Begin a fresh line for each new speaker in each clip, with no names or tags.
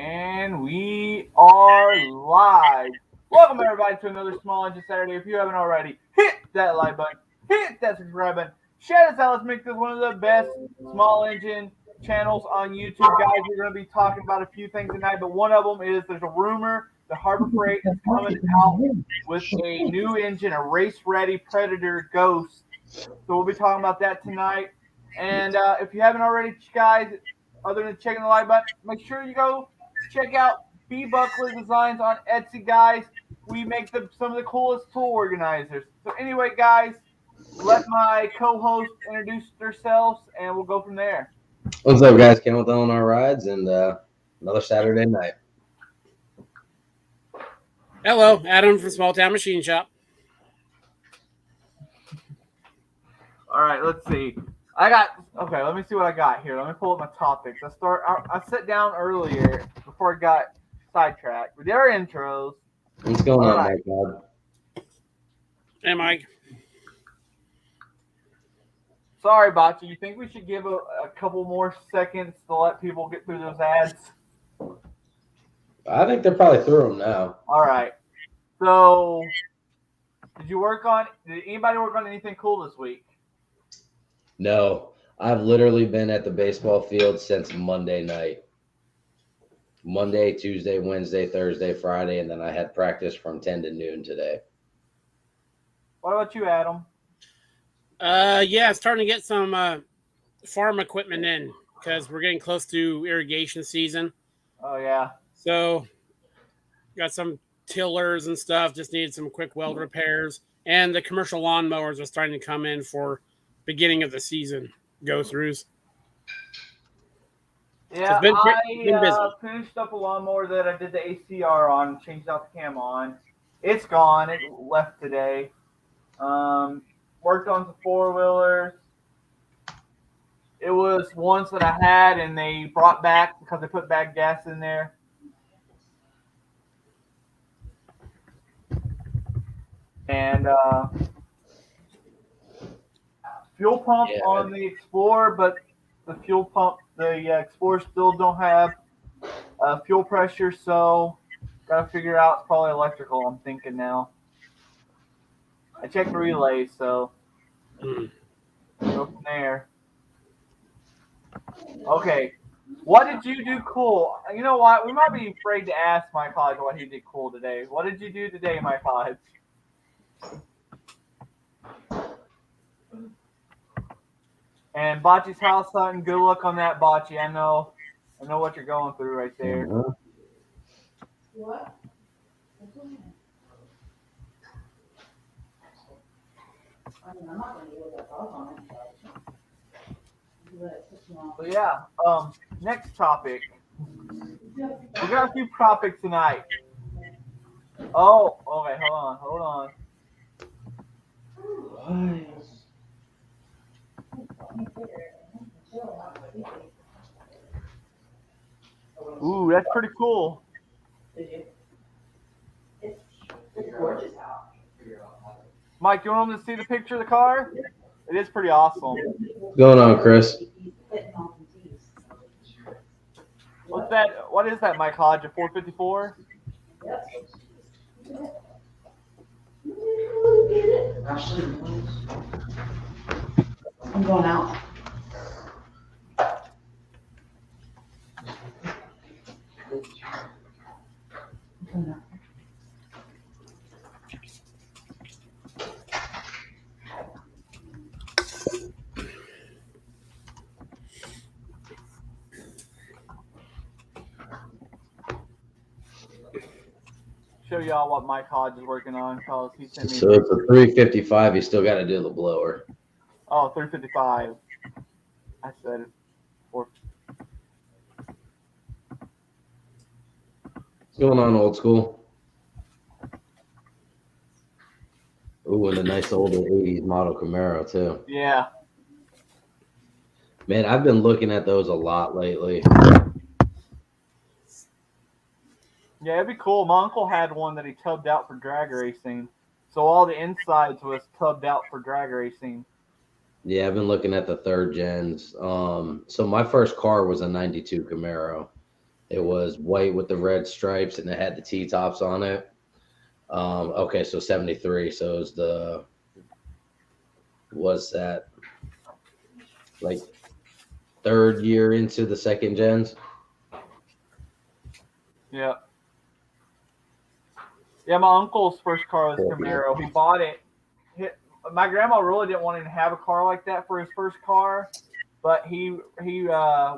And we are live. Welcome everybody to another Small Engine Saturday. If you haven't already, hit that like button, hit that subscribe button, shout us out. Let's make this one of the best small engine channels on YouTube, guys. We're going to be talking about a few things tonight, but one of them is there's a rumor that Harbor Freight is coming out with a new engine, a race-ready Predator Ghost. So we'll be talking about that tonight. And if you haven't already, guys, other than checking the like button, make sure you go check out B Buckler Designs on Etsy, guys. We make some of the coolest tool organizers. So anyway, guys, let my co-host introduce themselves, and we'll go from there.
What's up, guys? Ken with L&R Rides, and another Saturday night.
Hello, Adam from Small Town Machine Shop.
All right, let's see. Let me see what I got here. Let me pull up my topics. I sat down earlier before I got sidetracked. We did our intros.
What's going on, Mike? God?
Hey, Mike.
Sorry, Bocce. You think we should give a couple more seconds to let people get through those ads?
I think they're probably through them now.
All right. So, did anybody work on anything cool this week?
No, I've literally been at the baseball field since Monday night. Monday, Tuesday, Wednesday, Thursday, Friday, and then I had practice from 10 to noon today.
What about you, Adam?
Yeah, starting to get some farm equipment in because we're getting close to irrigation season.
Oh, yeah.
So, got some tillers and stuff. Just needed some quick weld repairs. And the commercial lawnmowers are starting to come in for beginning of the season go-throughs.
Yeah,
been busy.
Finished up a lawnmower that I did the ACR on, changed out the cam on. It's gone. It left today. Worked on some four-wheelers. It was ones that I had, and they brought back because they put bad gas in there. And fuel pump on the Explorer, but the Explorer still don't have fuel pressure, so gotta figure out. It's probably electrical, I'm thinking now. I checked the relays, so go from there. Okay, what did you do cool? You know what? We might be afraid to ask Mike Hodge what he did cool today. What did you do today, Mike Hodge? And Bocce's house hunting. Good luck on that, Bocce. I know what you're going through right there.
What? I mean, I'm not going to get that dog on it.
So yeah, next topic. We got a few topics tonight. Oh, okay, hold on. Ooh, that's pretty cool.
It's gorgeous out.
Mike, you want them to see the picture of the car? It is pretty awesome.
What's going on, Chris?
What's that? What is that, Mike Hodge? A 454?
Yep. I'm going out.
Show y'all what Mike Hodge is working on because he sent me.
So it's a 355. You still got to do the blower.
Oh, 355. I said it.
What's going on, old school? Ooh, and a nice older 80s model Camaro, too.
Yeah.
Man, I've been looking at those a lot lately.
Yeah, it'd be cool. My uncle had one that he tubbed out for drag racing. So all the insides was tubbed out for drag racing.
Yeah, I've been looking at the third gens. So my first car was a 92 Camaro. It was white with the red stripes, and it had the T-tops on it. Okay, so 73. So it was was that like third year into the second gens?
Yeah. Yeah, my uncle's first car was Camaro. He bought it. My grandma really didn't want him to have a car like that for his first car, but he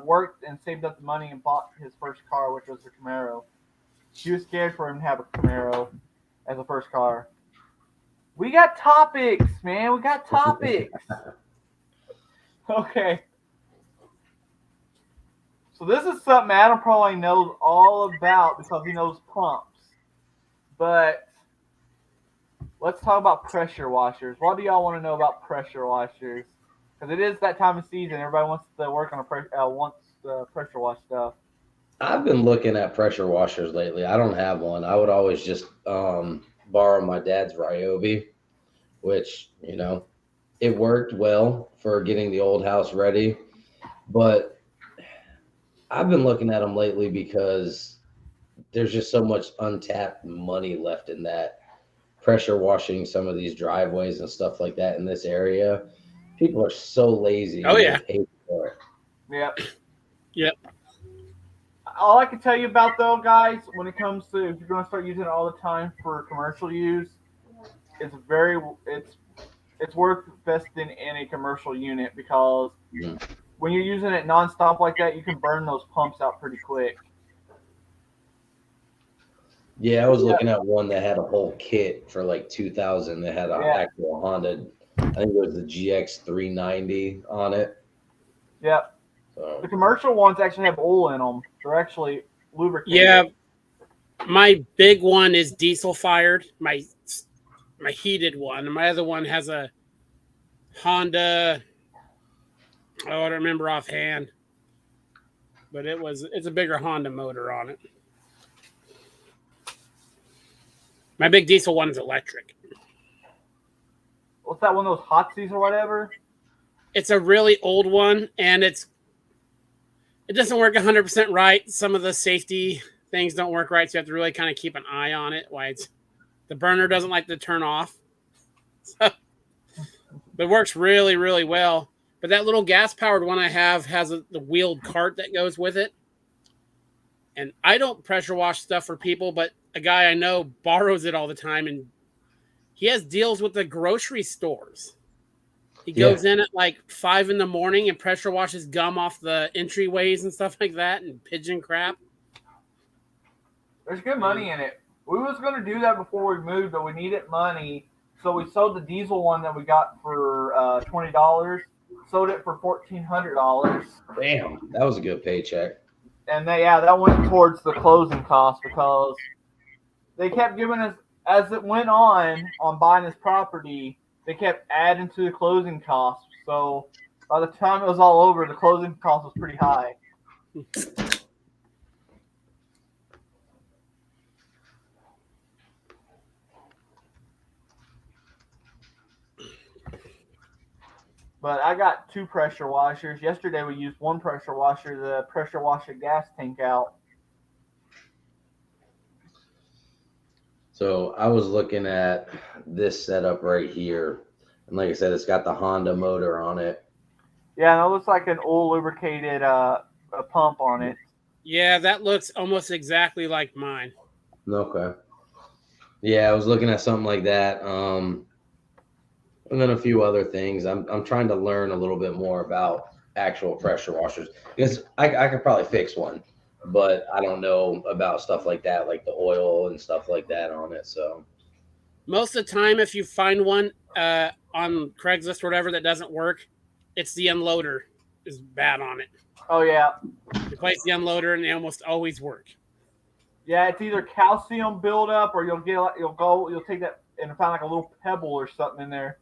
worked and saved up the money and bought his first car, which was the Camaro. She was scared for him to have a Camaro as a first car. We got topics, man. We got topics. Okay. So this is something Adam probably knows all about because he knows pumps. But let's talk about pressure washers. What do y'all want to know about pressure washers? Because it is that time of season. Everybody wants to work on the pressure wash stuff.
I've been looking at pressure washers lately. I don't have one. I would always just borrow my dad's Ryobi, which, it worked well for getting the old house ready. But I've been looking at them lately because there's just so much untapped money left in that. Pressure washing some of these driveways and stuff like that in this area. People are so lazy.
Oh, yeah.
Pay for it.
Yep.
Yep.
All I can tell you about, though, guys, when it comes to if you're going to start using it all the time for commercial use, it's worth investing in a commercial unit because when you're using it nonstop like that, you can burn those pumps out pretty quick.
Yeah, I was looking at one that had a whole kit for like $2,000. That had an actual Honda. I think it was the GX390 on it.
Yep.
So.
The commercial ones actually have oil in them. They're actually lubricated.
Yeah. My big one is diesel fired. My heated one. My other one has a Honda. I don't remember offhand, but it's a bigger Honda motor on it. My big diesel one is electric.
What's that one of those Hotsies or whatever?
It's a really old one, and it doesn't work 100% right. Some of the safety things don't work right, so you have to really kind of keep an eye on it. The burner doesn't like to turn off. So, but it works really, really well. But that little gas-powered one I have has the wheeled cart that goes with it. And I don't pressure wash stuff for people, but a guy I know borrows it all the time, and he has deals with the grocery stores. He goes in at like 5 a.m. and pressure washes gum off the entryways and stuff like that and pigeon crap.
There's good money in it. We was going to do that before we moved, but we needed money. So we sold the diesel one that we got for $20. Sold it for $1,400.
Damn, that was a good paycheck.
And that went towards the closing cost because they kept giving us, as it went on buying this property, they kept adding to the closing costs. So by the time it was all over, the closing cost was pretty high. But I got 2 pressure washers. Yesterday we used 1 pressure washer to pressure wash a gas tank out.
So I was looking at this setup right here. And like I said, it's got the Honda motor on it.
Yeah, and it looks like an oil lubricated a pump on it.
Yeah, that looks almost exactly like mine.
Okay. Yeah, I was looking at something like that. And then a few other things. I'm trying to learn a little bit more about actual pressure washers because I could probably fix one, but I don't know about stuff like that, like the oil and stuff like that on it. So
most of the time, if you find one on Craigslist or whatever that doesn't work, it's the unloader is bad on it.
Oh yeah.
Replace the unloader and they almost always work.
Yeah, it's either calcium buildup or you'll take that and find like a little pebble or something in there.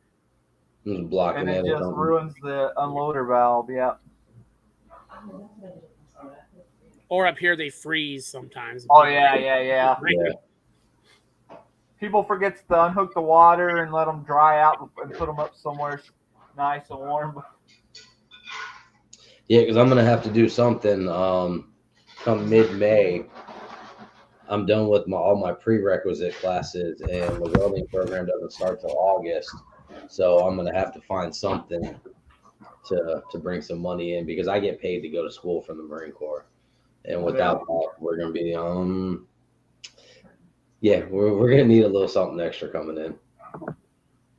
It's blocking
and it just ruins the unloader valve. Yeah.
Or up here they freeze sometimes.
Oh yeah. People forget to unhook the water and let them dry out and put them up somewhere nice and warm.
Yeah, because I'm gonna have to do something come mid-May, I'm done with all my prerequisite classes, and the welding program doesn't start till August. So I'm gonna have to find something to bring some money in because I get paid to go to school from the Marine Corps, and without that, we're gonna be we're gonna need a little something extra coming in.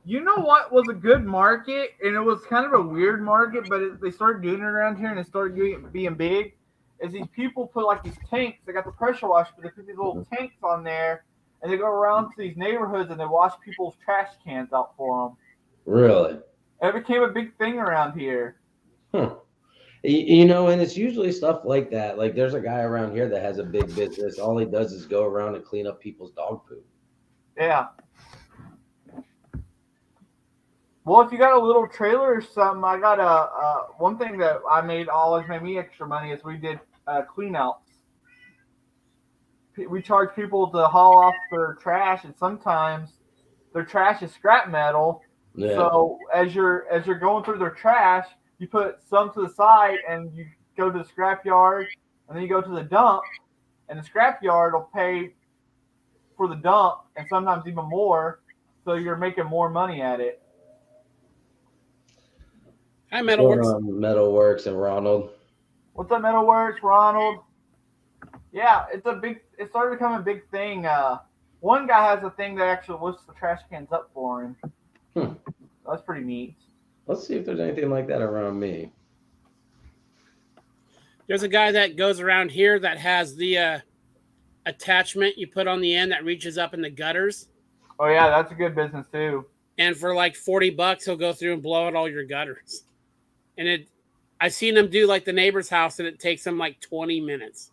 You know what was a good market, and it was kind of a weird market, but they started doing it around here, and it started being big. Is these people put like these tanks? They got the pressure wash, but they put these little tanks on there, and they go around to these neighborhoods and they wash people's trash cans out for them.
Really?
It became a big thing around here.
Huh. You know, and it's usually stuff like that. Like there's a guy around here that has a big business. All he does is go around and clean up people's dog poop.
Yeah. Well, if you got a little trailer or something, I got one thing that always made me extra money is we did clean outs. We charge people to haul off their trash, and sometimes their trash is scrap metal.
Yeah.
So as you're going through their trash, you put some to the side, and you go to the scrap yard, and then you go to the dump, and the scrap yard will pay for the dump, and sometimes even more. So you're making more money at it.
Hi, Metalworks.
Metalworks and Ronald.
What's up, Metalworks, Ronald? Yeah, it started becoming a big thing. One guy has a thing that actually lifts the trash cans up for him. That's pretty neat.
Let's see if there's anything like that around me.
There's a guy that goes around here that has the attachment you put on the end that reaches up in the gutters.
Oh yeah, that's a good business too.
And for like $40, he'll go through and blow out all your gutters. And I've seen him do like the neighbor's house, and it takes him like 20 minutes.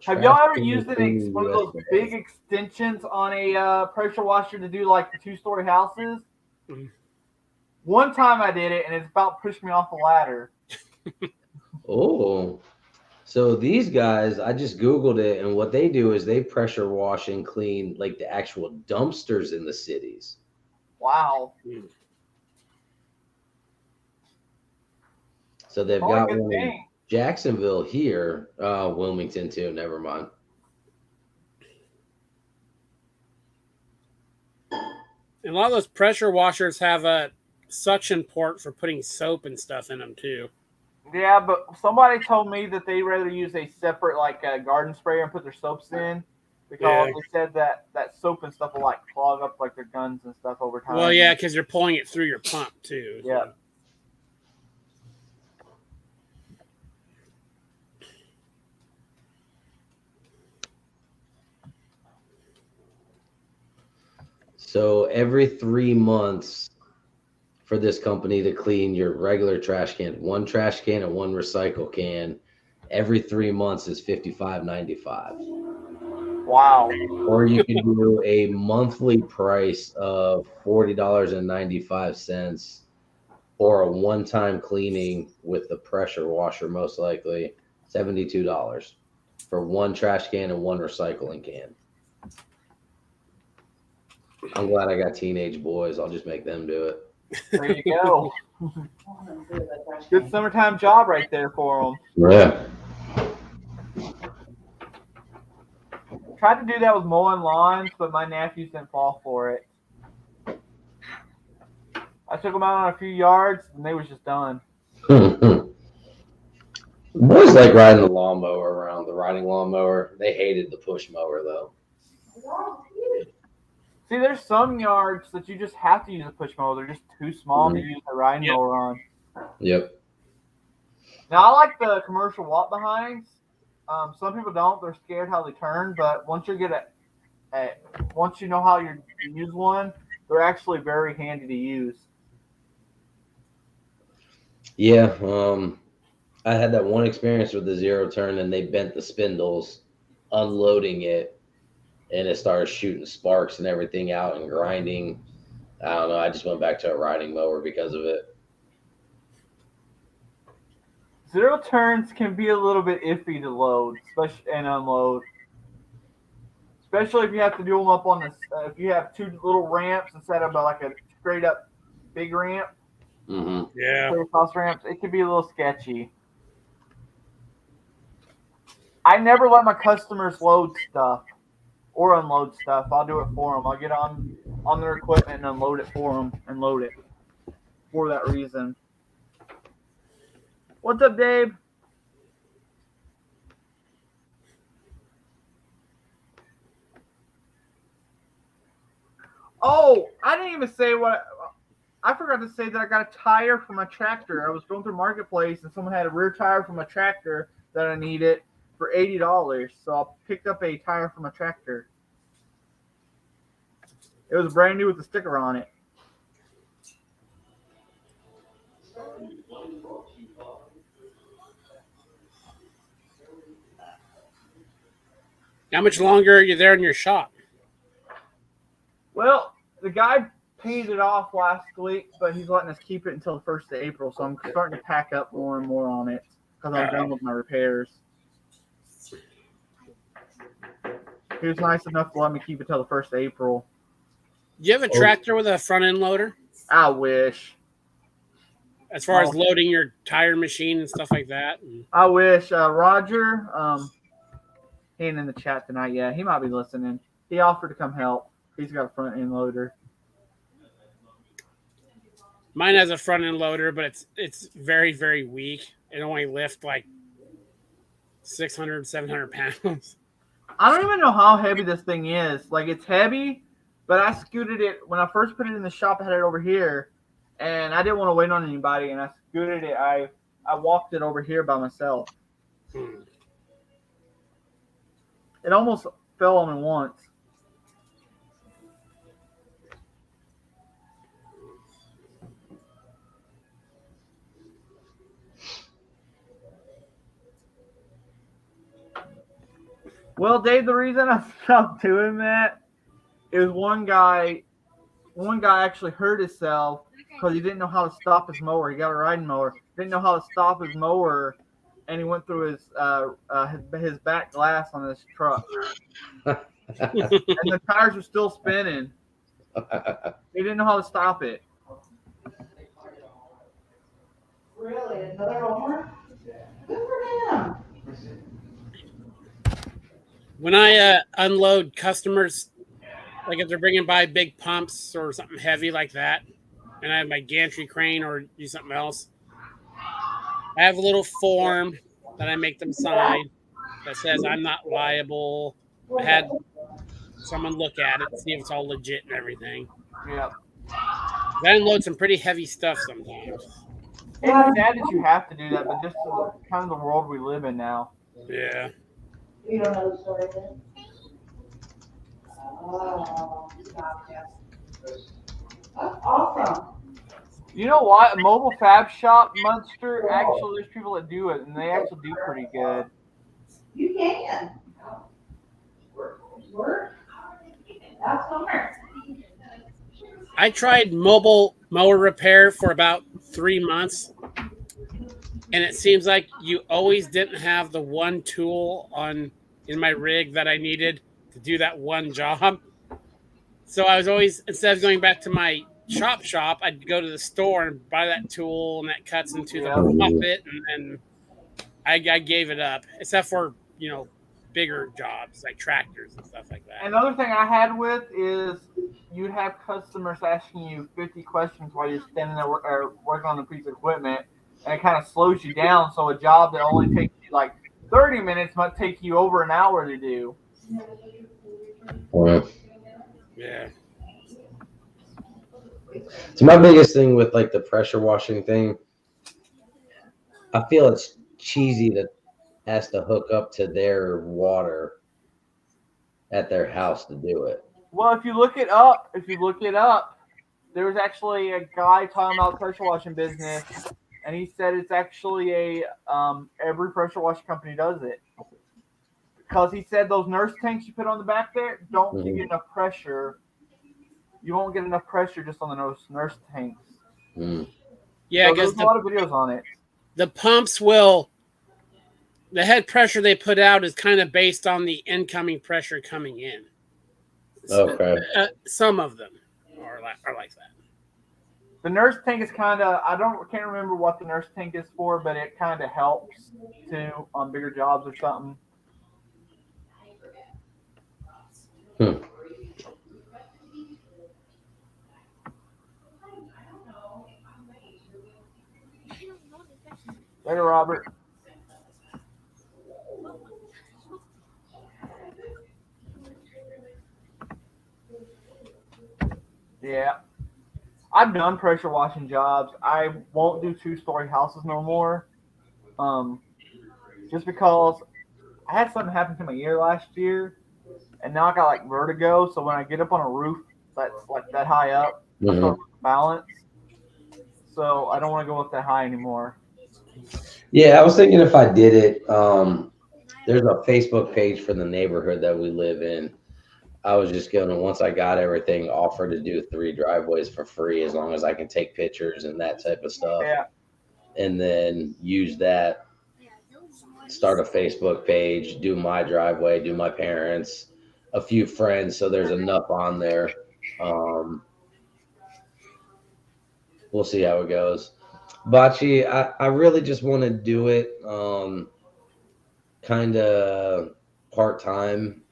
Have y'all ever used one of those big extensions on a pressure washer to do like the 2-story houses? Mm-hmm. One time I did it, and it's about pushed me off the ladder.
Oh, so these guys, I just Googled it, and what they do is they pressure wash and clean like the actual dumpsters in the cities.
Wow.
So they've got one in Jacksonville here, Wilmington too. Never mind.
And a lot of those pressure washers have a suction port for putting soap and stuff in them too.
Yeah, but somebody told me that they rather use a separate like garden sprayer and put their soaps in because they said that soap and stuff will like clog up like their guns and stuff over time.
Well, yeah, because you're pulling it through your pump too.
Yeah.
So.
So every 3 months for this company to clean your regular trash can, one trash can and one recycle can, every 3 months is $55.95.
Wow.
Or you can do a monthly price of $40.95 or a one-time cleaning with the pressure washer, most likely $72 for one trash can and one recycling can. I'm glad I got teenage boys. I'll just make them do it.
There you go. Good summertime job right there for them.
Yeah.
Tried to do that with mowing lawns, but my nephews didn't fall for it. I took them out on a few yards, and they was just done.
Boys like riding the lawnmower around, the riding lawnmower. They hated the push mower, though.
See, there's some yards that you just have to use a push mower. They're just too small to use a riding mower on.
Yep.
Now, I like the commercial walk behinds. Some people don't. They're scared how they turn, but once you once you know how you use one, they're actually very handy to use.
Yeah. I had that one experience with the zero turn, and they bent the spindles unloading it, and it started shooting sparks and everything out and grinding. I don't know. I just went back to a riding mower because of it.
Zero turns can be a little bit iffy to load, especially and unload. Especially if you have to do them up on this. If you have two little ramps instead of like a straight up big ramp.
Mm-hmm. Yeah.
Cross ramps, it can be a little sketchy. I never let my customers load stuff or unload stuff. I'll do it for them. I'll get on their equipment and unload it for them and load it for that reason. What's up, Dave? Oh, I didn't even say what. I forgot to say that I got a tire for my tractor. I was going through Marketplace and someone had a rear tire for my tractor that I needed for $80. So I picked up a tire for my tractor. It was brand new with the sticker on it.
How much longer are you there in your shop?
Well, the guy paid it off last week, but he's letting us keep it until the 1st of April. So I'm starting to pack up more and more on it because I'm done with my repairs. He was nice enough to let me keep it till the 1st of April.
Do you have a tractor with a front end loader?
I wish.
As far as loading your tire machine and stuff like that?
I wish. Roger, he ain't in the chat tonight yet. He might be listening. He offered to come help. He's got a front end loader.
Mine has a front end loader, but it's very, very weak. It only lifts like 600, 700 pounds.
I don't even know how heavy this thing is. Like, it's heavy, but I scooted it. When I first put it in the shop, I had it over here, and I didn't want to wait on anybody, and I scooted it. I walked it over here by myself. It almost fell on me once. Well, Dave, the reason I stopped doing that is one guy actually hurt himself because he didn't know how to stop his mower. He got a riding mower. Didn't know how to stop his mower, and he went through his back glass on his truck. And the tires were still spinning. He didn't know how to stop it.
Really? Another owner? Good for him.
When I unload customers, like if they're bringing by big pumps or something heavy like that, and I have my gantry crane or do something else, I have a little form that I make them sign that says I'm not liable. I had someone look at it, see if it's all legit and everything.
Yeah.
I unload some pretty heavy stuff sometimes.
It's sad that you have to do that, but just kind of the world we live in now.
Yeah.
You don't know the story then? Oh, gotcha. That's awesome.
You know what? A mobile fab shop, Munster, actually, there's people that do it, and they actually do pretty good.
You can. Work? That's smart.
I tried mobile mower repair for about 3 months, and it seems like you always didn't have the one tool in my rig that I needed to do that one job. So I was always, instead of going back to my shop, I'd go to the store and buy that tool, and that cuts into the buffet, and I gave it up, except for, bigger jobs like tractors and stuff like that.
Another thing I had with is you'd have customers asking you 50 questions while you're standing there working on a piece of equipment, and it kind of slows you down. So a job that only takes you like 30 minutes might take you over an hour to do.
Yeah.
So my biggest thing with like the pressure washing thing, I feel it's cheesy that has to hook up to their water at their house to do it.
Well, if you look it up, there was actually a guy talking about pressure washing business, and he said it's actually every pressure washing company does it. Because he said those nurse tanks you put on the back there don't give you enough pressure. You won't get enough pressure just on the nurse tanks.
Yeah,
so
because
there's a lot of videos on it.
The pumps the head pressure they put out is kind of based on the incoming pressure coming in.
Okay.
Some of them are like that.
The nurse tank is kind of, can't remember what the nurse tank is for, but it kind of helps too on bigger jobs or something.
Hmm.
Later, Robert. Yeah. I've done pressure washing jobs. I won't do 2-story houses no more. Just because I had something happen to my ear last year, and now I got like vertigo. So when I get up on a roof that's like that high up, I
Mhm.
start losing balance. So I don't want to go up that high anymore.
Yeah, I was thinking if I did it, there's a Facebook page for the neighborhood that we live in. I was just gonna, once I got everything, offer to do 3 driveways for free as long as I can take pictures and that type of stuff,
Yeah,
and then use that, start a Facebook page, do my driveway, do my parents, a few friends, so there's enough on there. Um, we'll see how it goes. Bachi, I really just want to do it kind of part time,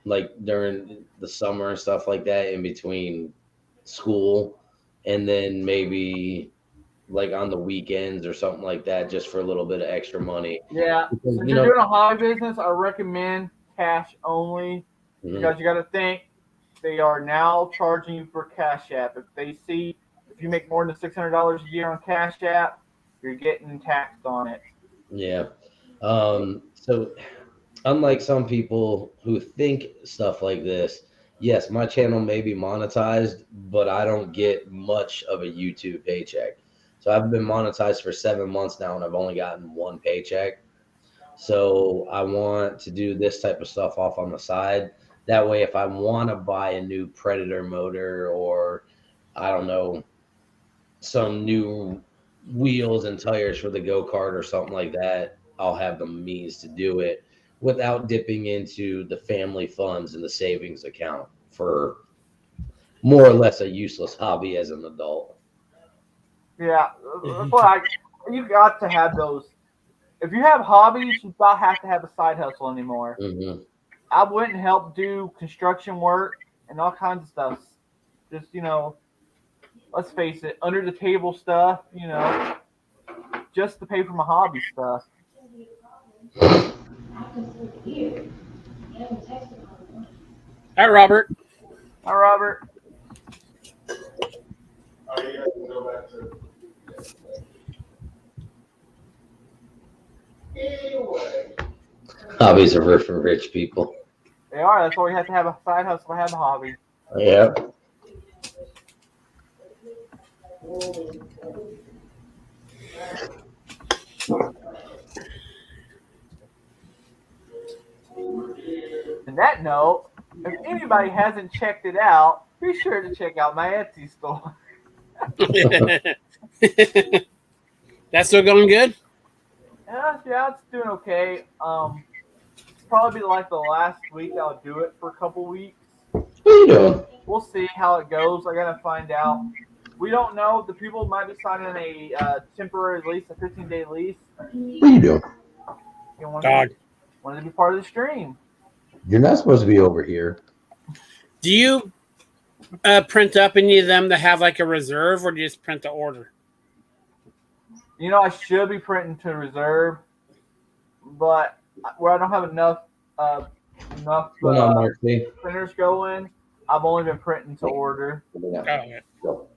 like during the summer and stuff like that, in between school, and then maybe like on the weekends or something like that, just for a little bit of extra money.
yeah.
Because,
Since you're doing a hobby business, I recommend cash only
mhm,
because you got to think they are now charging you for Cash App. If they see if you make more than $600 a year on Cash App, you're getting taxed on it.
yeah. So unlike some people who think stuff like this, yes, my channel may be monetized, but I don't get much of a YouTube paycheck. So I've been monetized for 7 months now, and I've only gotten 1 paycheck. So I want to do this type of stuff off on the side. That way, if I want to buy a new Predator motor, or I don't know, some new wheels and tires for the go-kart or something like that, I'll have the means to do it without dipping into the family funds and the savings account for more or less a useless hobby as an adult.
Yeah, that's why you got to have those. If you have hobbies, you don't have to have a side hustle anymore.
Hmm.
I wouldn't help do construction work and all kinds of stuff. Just let's face it, under the table stuff. Just to pay for my hobby stuff.
Hi, Robert.
Hi, Robert.
Hobbies are for rich people.
They are. That's why we have to have a side hustle to have a hobby.
Yeah.
On that note, if anybody hasn't checked it out, be sure to check out my Etsy store.
That's still going good?
Yeah, it's doing okay. Probably be like the last week I'll do it for a couple weeks.
What are you doing?
We'll see how it goes. I gotta find out. We don't know. The people might be signing a temporary lease, a 15-day lease.
What are you doing?
You want
Dog.
to be part of the stream.
You're not supposed to be over here.
Do you print up any of them that have like a reserve, or do you just print the order?
I should be printing to reserve, but where I don't have enough
Come on, Mark. See?
printers going, I've only been printing to order.
Oh, yeah.
Go.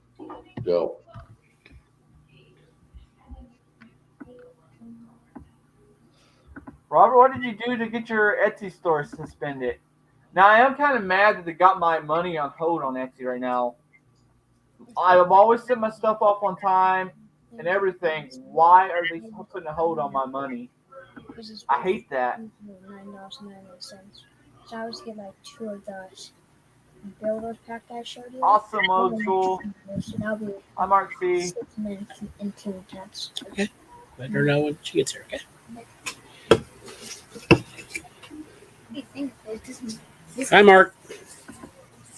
Go.
Robert, what did you do to get your Etsy store suspended? Now, I am kind of mad that they got my money on hold on Etsy right now. I've always sent my stuff off on time and everything. Why are they putting a hold on my money? I hate that.
$9.98. So I was get like 2 of those builders pack that I showed you.
Awesome, old school.
So that'll be
I'm Mark C.
6 minutes and 2 cats.
Let her know when she gets here, okay? Hi, Mark.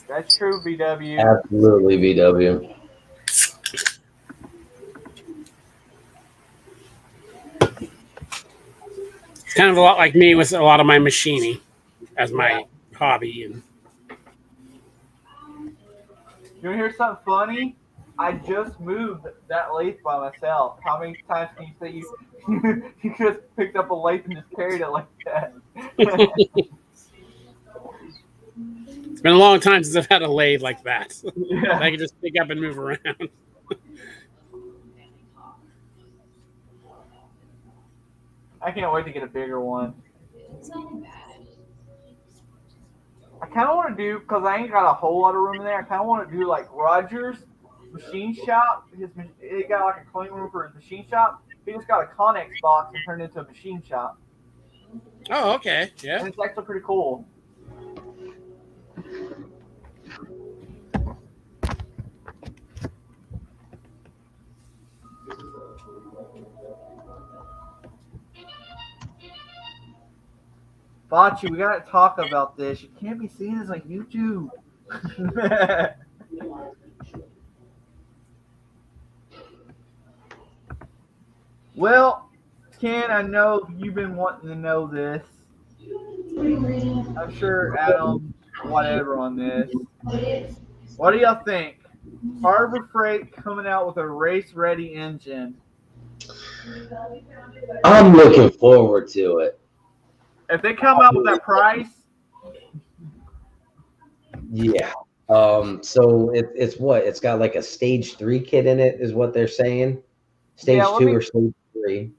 That's true, BW.
Absolutely, BW.
It's kind of a lot like me with a lot of my machining as my hobby. And
You want to hear something funny? I just moved that lathe by myself. How many times can you say you just picked up a lathe and just carried it like that?
It's been a long time since I've had a lathe like that.
Yeah.
I can just pick up and move around.
I can't wait to get a bigger one. I kind of want to do, because I ain't got a whole lot of room in there, I kind of want to do like Roger's machine shop. He got like a clean room for his machine shop. He just got a Connex box and turned it into a machine shop.
Oh, okay. Yeah.
And it's actually pretty cool. Bocce, we gotta talk about this. You can't be seeing this on YouTube. Well, Ken, I know you've been wanting to know this. I'm sure Adam, whatever on this. What do y'all think? Harbor Freight coming out with a race-ready engine.
I'm looking forward to it.
If they come out with that price,
Yeah. So it's what? It's got like a stage 3 kit in it, is what they're saying. Stage
Yeah,
2 or stage 3.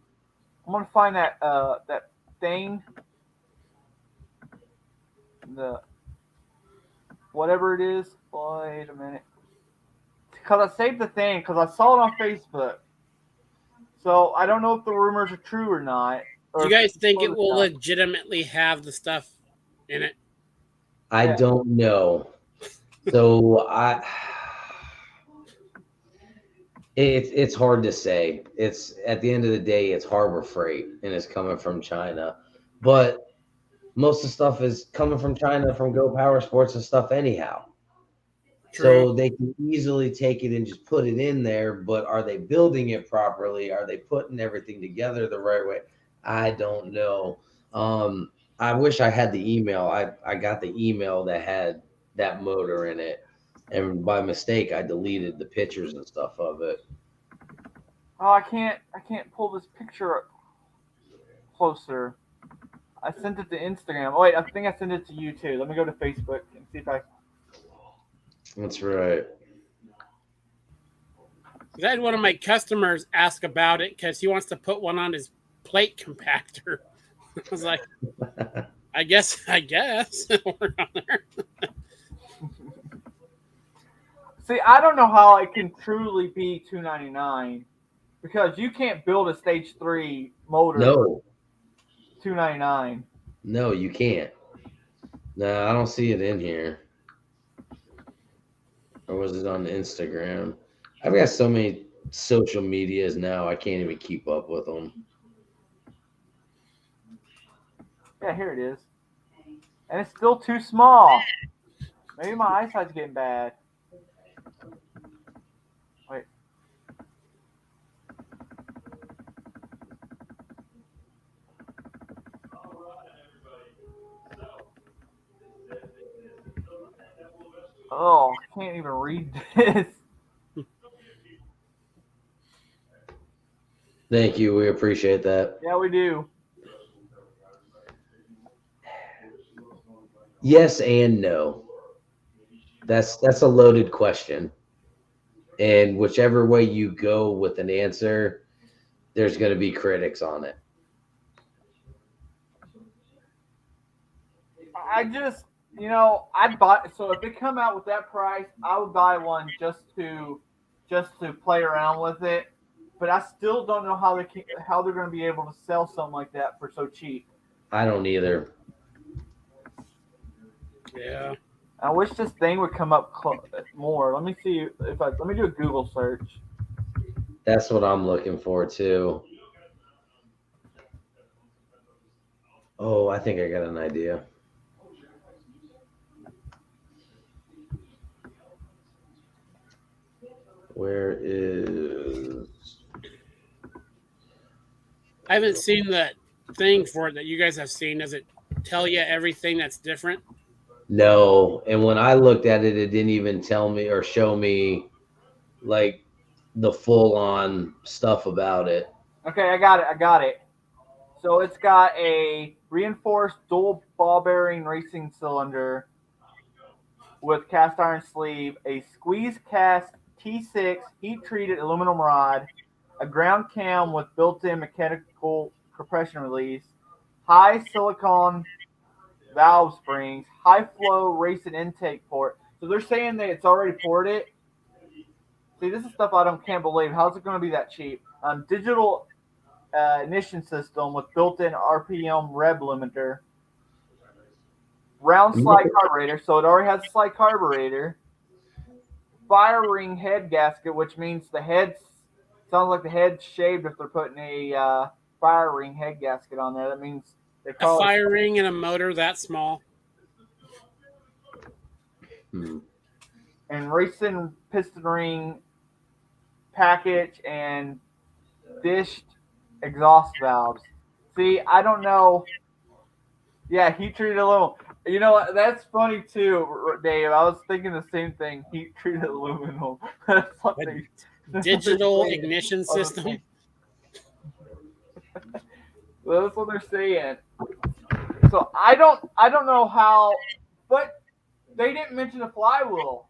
I'm gonna find that that thing. The whatever it is. Wait a minute. Because I saved the thing because I saw it on Facebook. So I don't know if the rumors are true or not.
Do you guys think it will legitimately have the stuff in it?
I don't know. So it's hard to say. It's at the end of the day, it's Harbor Freight and it's coming from China. But most of the stuff is coming from China from Go Power Sports and stuff anyhow.
True.
So they can easily take it and just put it in there, but are they building it properly? Are they putting everything together the right way? I don't know. I wish I had the email. I got the email that had that motor in it, and by mistake I deleted the pictures and stuff of it.
Oh, I can't pull this picture up closer. I sent it to Instagram. Oh, wait, I think I sent it to you too. Let me go to Facebook and see if I.
I
That's right.
had one of my customers ask about it because he wants to put one on his plate compactor. I was like, I guess. Work on there.
See, I don't know how it can truly be $299 because you can't build a stage 3 motor.
No,
$299.
no, you can't. No, I don't see it in here. Or was it on Instagram? I've got so many social medias now, I can't even keep up with them.
Yeah, here it is. And it's still too small. Maybe my eyesight's getting bad. Wait. Oh, I can't even read this.
Thank you. We appreciate that.
Yeah, we do.
Yes and no. That's a loaded question. And whichever way you go with an answer, there's going to be critics on it.
I just, I'd buy. So if they come out with that price, I would buy one just to play around with it. But I still don't know how they're going to be able to sell something like that for so cheap.
I don't either.
Yeah.
I wish this thing would come up more. Let me see let me do a Google search.
That's what I'm looking for too. Oh, I think I got an idea. Where is?
I haven't seen that thing for it that you guys have seen. Does it tell you everything that's different?
No, and when I looked at it, it didn't even tell me or show me like the full on stuff about it.
Okay, I got it. So it's got a reinforced dual ball bearing racing cylinder with cast iron sleeve, a squeeze cast T6 heat treated aluminum rod, a ground cam with built in mechanical compression release, high silicone valve springs, high flow racing intake port. So they're saying that it's already ported. See, this is stuff can't believe. How's it going to be that cheap? Digital ignition system with built-in RPM rev limiter, round slide carburetor, so it already has a slide carburetor, fire ring head gasket, which means the head sounds like the head's shaved if they're putting a fire ring head gasket on there. That means they
A
call
fire ring and a motor that small.
and racing piston ring package and dished exhaust valves. See, I don't know. Yeah, heat treated aluminum. You know what? That's funny too, Dave. I was thinking the same thing. Heat treated aluminum. That's something.
Digital ignition system.
Well, that's what they're saying. So I don't know how, but they didn't mention the flywheel.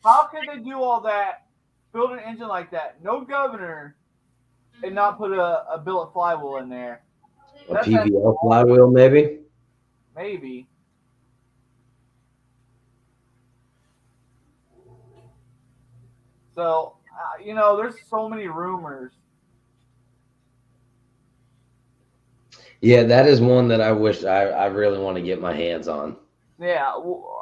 How could they do all that, build an engine like that, no governor, and not put a billet flywheel in there?
A PVL flywheel, maybe?
Maybe. So, there's so many rumors.
Yeah, that is one that I wish I really want to get my hands on.
Yeah,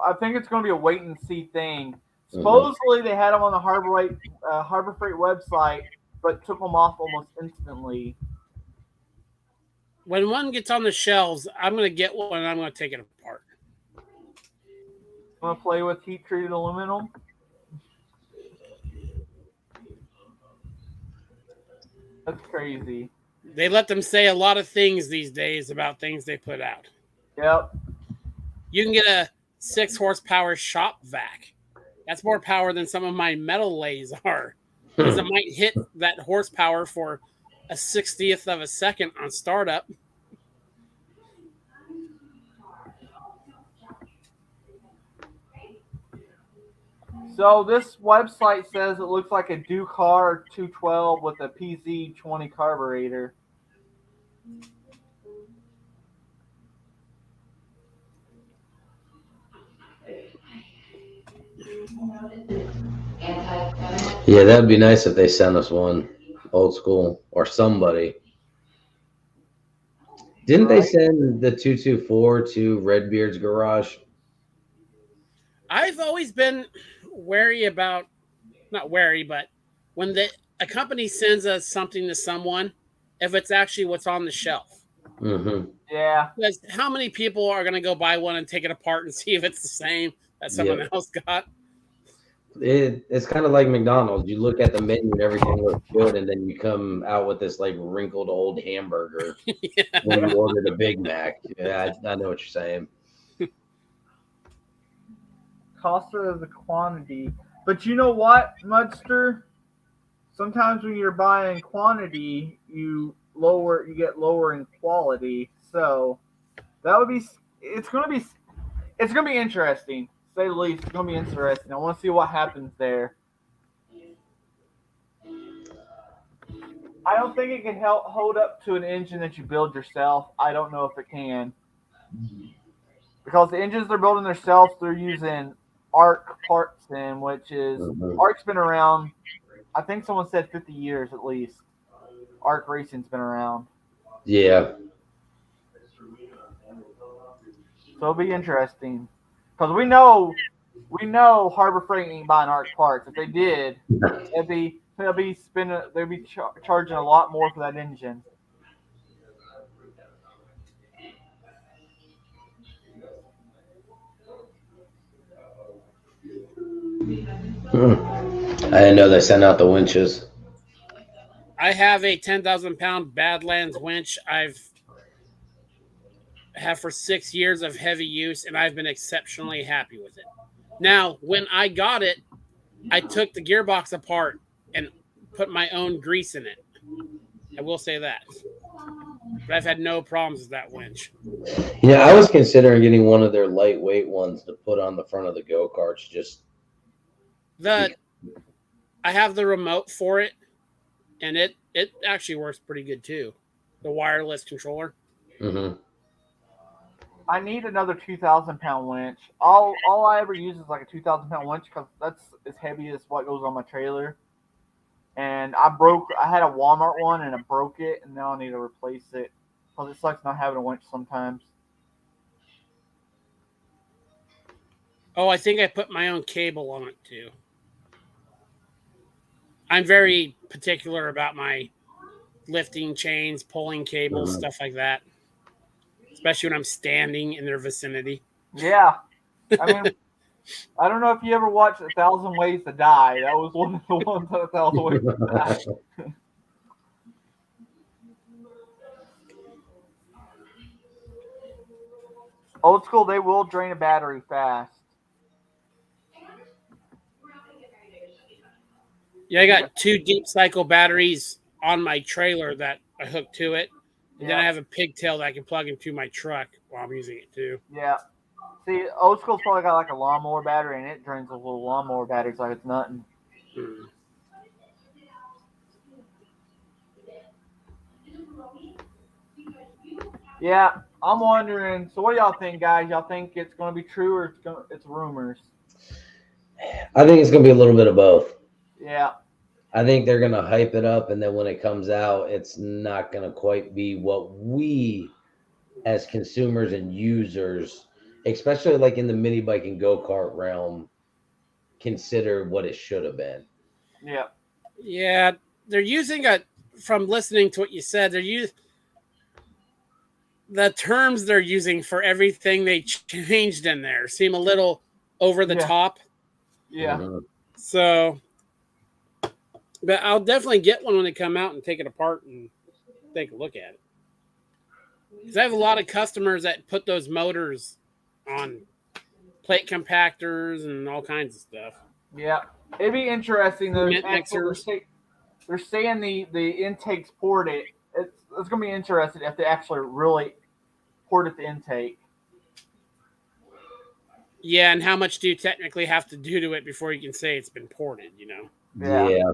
I think it's going to be a wait and see thing. Supposedly they had them on the Harbor Freight website, but took them off almost instantly.
When one gets on the shelves, I'm going to get one and I'm going to take it apart.
Want to play with heat treated aluminum? That's crazy.
They let them say a lot of things these days about things they put out.
Yep.
You can get a 6 horsepower shop vac. That's more power than some of my metal lathes are. Because it might hit that horsepower for a 60th of a second on startup.
So this website says it looks like a Ducar 212 with a PZ20 carburetor.
Yeah, that'd be nice if they sent us one, old school, or somebody. Didn't they send the 224 to Redbeard's garage?
I've always been wary about, not wary, but when a company sends us something to someone, if it's actually what's on the shelf.
Mm-hmm.
Yeah.
Because how many people are going to go buy one and take it apart and see if it's the same that someone else got?
It's kind of like McDonald's. You look at the menu and everything looks good, and then you come out with this like wrinkled old hamburger when you order the Big Mac. Yeah, I know what you're saying.
Cost of the quantity. But you know what, Mudster? Sometimes when you're buying quantity, you get lower in quality. So that would be it's gonna be interesting, to say the least. It's gonna be interesting. I want to see what happens there. I don't think it can hold up to an engine that you build yourself. I don't know if it can. Because the engines they're building themselves, they're using ARC parts in, which is ARC's been around, I think someone said 50 years at least. ARC racing's been around.
Yeah.
So it'll be interesting. Because we know Harbor Freight ain't buying ARC parts. If they did, they'd be charging a lot more for that engine.
I didn't know they sent out the winches.
I have a 10,000 pound Badlands winch. I've have for 6 years of heavy use, and I've been exceptionally happy with it. Now, when I got it, I took the gearbox apart and put my own grease in it. I will say that. But I've had no problems with that winch.
Yeah, I was considering getting one of their lightweight ones to put on the front of the go-karts.
I have the remote for it, and it actually works pretty good too. The wireless controller.
Mm-hmm.
I need another 2,000-pound winch. All I ever use is like a 2,000-pound winch because that's as heavy as what goes on my trailer. And I had a Walmart one and I broke it, and now I need to replace it because it sucks not having a winch sometimes.
Oh, I think I put my own cable on it too. I'm very particular about my lifting chains, pulling cables, stuff like that. Especially when I'm standing in their vicinity.
Yeah. I mean, I don't know if you ever watched 1,000 Ways to Die. That was one of the ones on 1,000 Ways to Die. Old school, they will drain a battery fast.
Yeah, I got 2 deep cycle batteries on my trailer that I hook to it. And then I have a pigtail that I can plug into my truck while I'm using it too.
Yeah. See, old school's probably got like a lawnmower battery, and it drains those little lawnmower batteries like it's nothing. Yeah, I'm wondering. So, what do y'all think, guys? Y'all think it's going to be true or it's rumors?
I think it's going to be a little bit of both.
Yeah.
I think they're going to hype it up, and then when it comes out, it's not going to quite be what we as consumers and users, especially like in the mini bike and go-kart realm, consider what it should have been.
Yeah.
Yeah, they're using from listening to what you said, the terms they're using for everything they changed in there seem a little over the top.
Yeah.
Mm-hmm.
So, but I'll definitely get one when they come out and take it apart and take a look at it. Because I have a lot of customers that put those motors on plate compactors and all kinds of stuff.
Yeah. It'd be interesting though.
Mixers.
They're saying the intake's ported. It's going to be interesting if they actually really ported the intake.
Yeah, and how much do you technically have to do to it before you can say it's been ported, you know?
Yeah.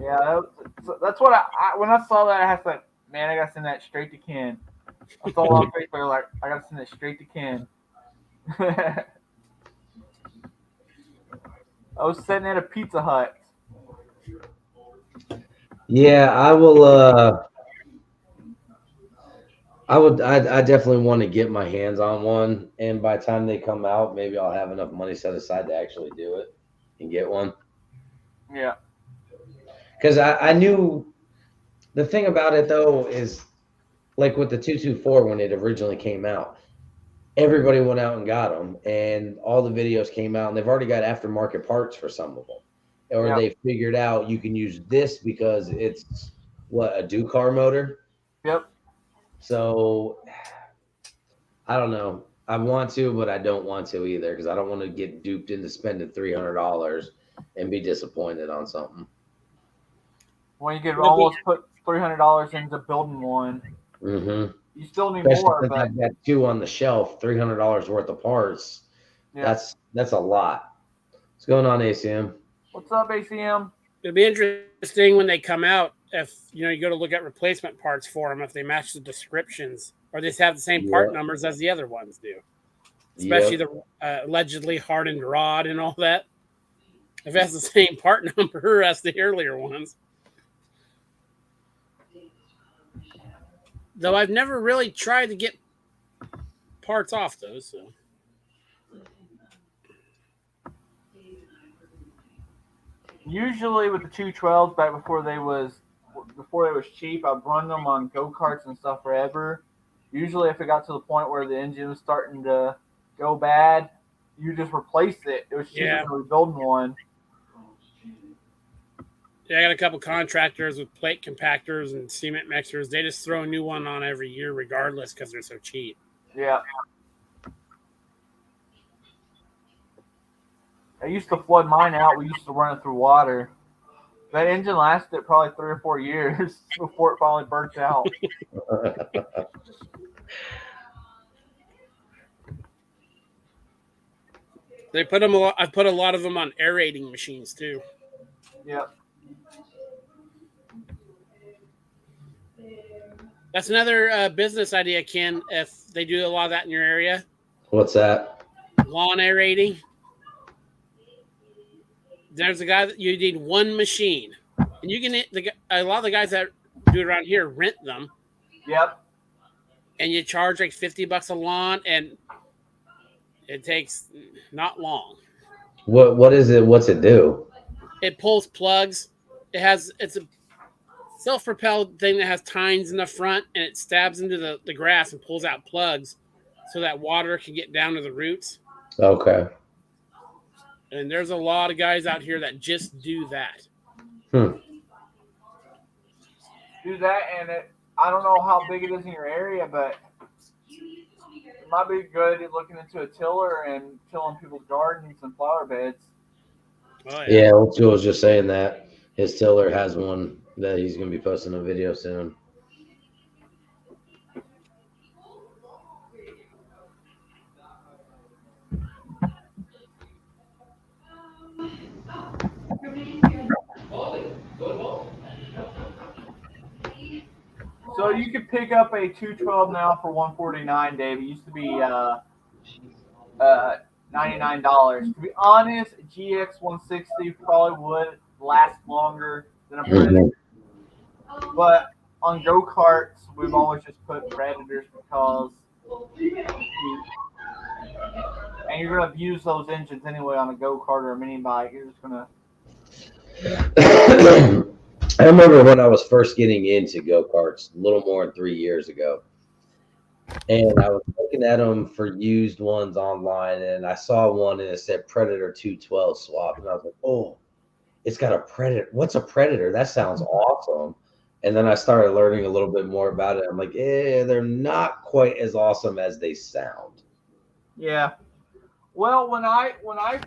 Yeah, that's what I when I saw that, I had to like, man, I gotta send that straight to Ken. I saw on Facebook like I gotta send it straight to Ken. I was sitting at a Pizza Hut.
Yeah, I will. I definitely want to get my hands on one, and by the time they come out, maybe I'll have enough money set aside to actually do it and get one.
Yeah.
Because I knew the thing about it though is like with the 224 when it originally came out, everybody went out and got them, and all the videos came out, and they've already got aftermarket parts for some of them, or they figured out you can use this because it's a Ducar motor.
Yep.
So I don't know. I want to, but I don't want to either because I don't want to get duped into spending $300 and be disappointed on something.
When you could almost put $300 into building one.
Mm-hmm.
You still need
Especially
more,
but I've got 2 on the shelf, $300 worth of parts. Yeah. That's a lot. What's going on, ACM?
What's up, ACM?
It'll be interesting when they come out if you go to look at replacement parts for them if they match the descriptions or they have the same part numbers as the other ones do. Especially the allegedly hardened rod and all that. If it has the same part number as the earlier ones. Though I've never really tried to get parts off those. So.
Usually with the 212s back before they was cheap, I've run them on go-karts and stuff forever. Usually if it got to the point where the engine was starting to go bad, you just replace it. It was cheaper than rebuilding one.
Yeah, I got a couple contractors with plate compactors and cement mixers. They just throw a new one on every year, regardless, because they're so cheap.
Yeah. I used to flood mine out. We used to run it through water. That engine lasted probably 3 or 4 years before it finally burnt out.
They put them. I put a lot of them on aerating machines too.
Yep.
That's another business idea, Ken. If they do a lot of that in your area,
What's that?
lawn aerating. There's a guy that you need one machine, and you can a lot of the guys that do it around here rent them,
Yep.
and you charge like $50 a lawn, and it takes not long.
What is it? What's it do?
It pulls plugs. It's a self-propelled thing that has tines in the front, and it stabs into the grass and pulls out plugs so that water can get down to the roots.
Okay.
And there's a lot of guys out here that just do that.
Hmm.
Do that, and I don't know how big it is in your area, but it might be good at looking into a tiller and tilling people's gardens and flower beds.
Oh,
Yeah, old Joe was just saying that his tiller has one that he's going to be posting a video soon.
So you could pick up a 212 now for $149, Dave. It used to be $99. To be honest, GX160 probably would last longer than a Predator. But on go-karts, we've always just put Predators because and you're going to use those engines anyway on a go-kart or a mini bike. You're just going to...
I remember when I was first getting into go-karts, a little more than 3 years ago. And I was looking at them for used ones online, and I saw one and it said Predator 212 swap. And I was like, oh, it's got a Predator. What's a Predator? That sounds awesome. And then I started learning a little bit more about it. I'm like, they're not quite as awesome as they sound.
Yeah. Well, when I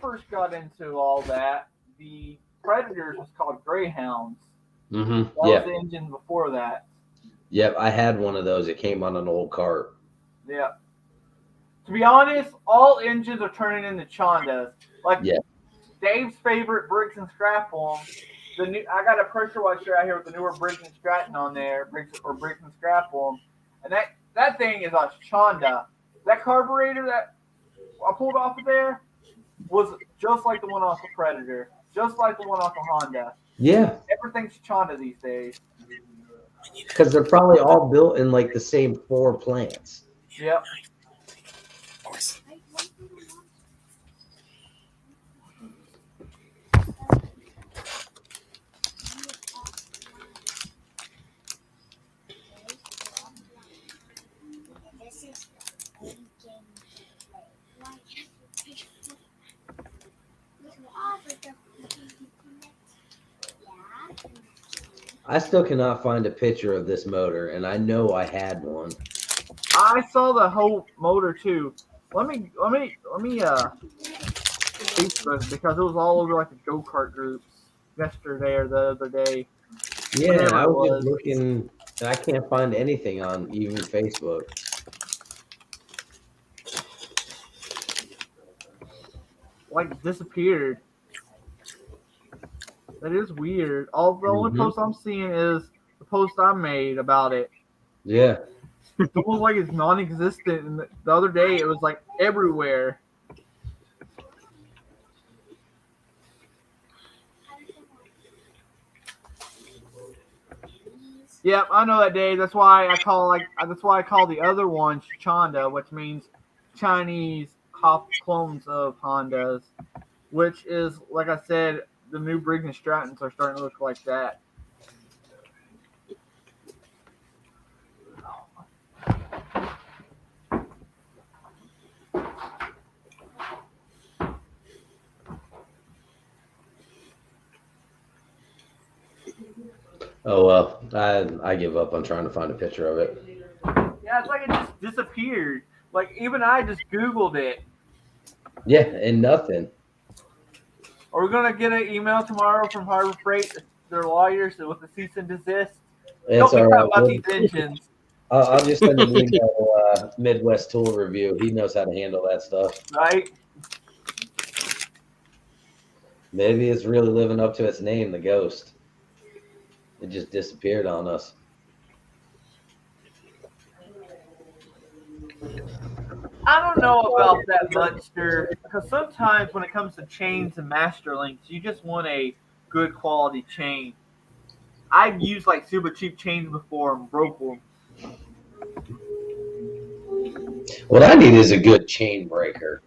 first got into all that, the Predators was called Greyhounds.
Mm-hmm.
That was the engine before that.
Yep, I had one of those. It came on an old cart.
Yeah. To be honest, all engines are turning into Chondas. Like Dave's favorite Briggs and Stratton. I got a pressure washer out here with the newer Briggs and Stratton on there, Briggs and Stratton, and that thing is a Chonda. That carburetor that I pulled off of there was just like the one off the Predator, just like the one off the Honda.
Yeah.
Everything's Chonda these days.
Because they're probably all built in like the same 4 plants.
Yep.
I still cannot find a picture of this motor, and I know I had one.
I saw the whole motor too. Let me Facebook, because it was all over like the go-kart groups yesterday or the other day.
Yeah, I was just looking, and I can't find anything on even Facebook.
Like disappeared. That is weird. The only post I'm seeing is the post I made about it.
Yeah.
It's almost like it's non-existent. And the other day, it was like everywhere. Yep, I know that, Dave. That's why I call the other one Chonda, which means Chinese clones of Hondas, which is, like I said, the new Briggs and Strattons are starting to look like that.
Oh well, I give up on trying to find a picture of it.
Yeah, it's like it just disappeared. Like even I just Googled it.
Yeah, and nothing.
Are we gonna get an email tomorrow from Harbor Freight, their lawyers, with the cease and desist?
It's
Don't be
all
talking
right.
about these engines,
I'll just send an email. Midwest Tool Review. He knows how to handle that stuff.
right?
Maybe it's really living up to its name, the Ghost. It just disappeared on us.
I don't know about that much, sir, because sometimes when it comes to chains and master links, you just want a good quality chain. I've used like super cheap chains before and broke them.
What I need is a good chain breaker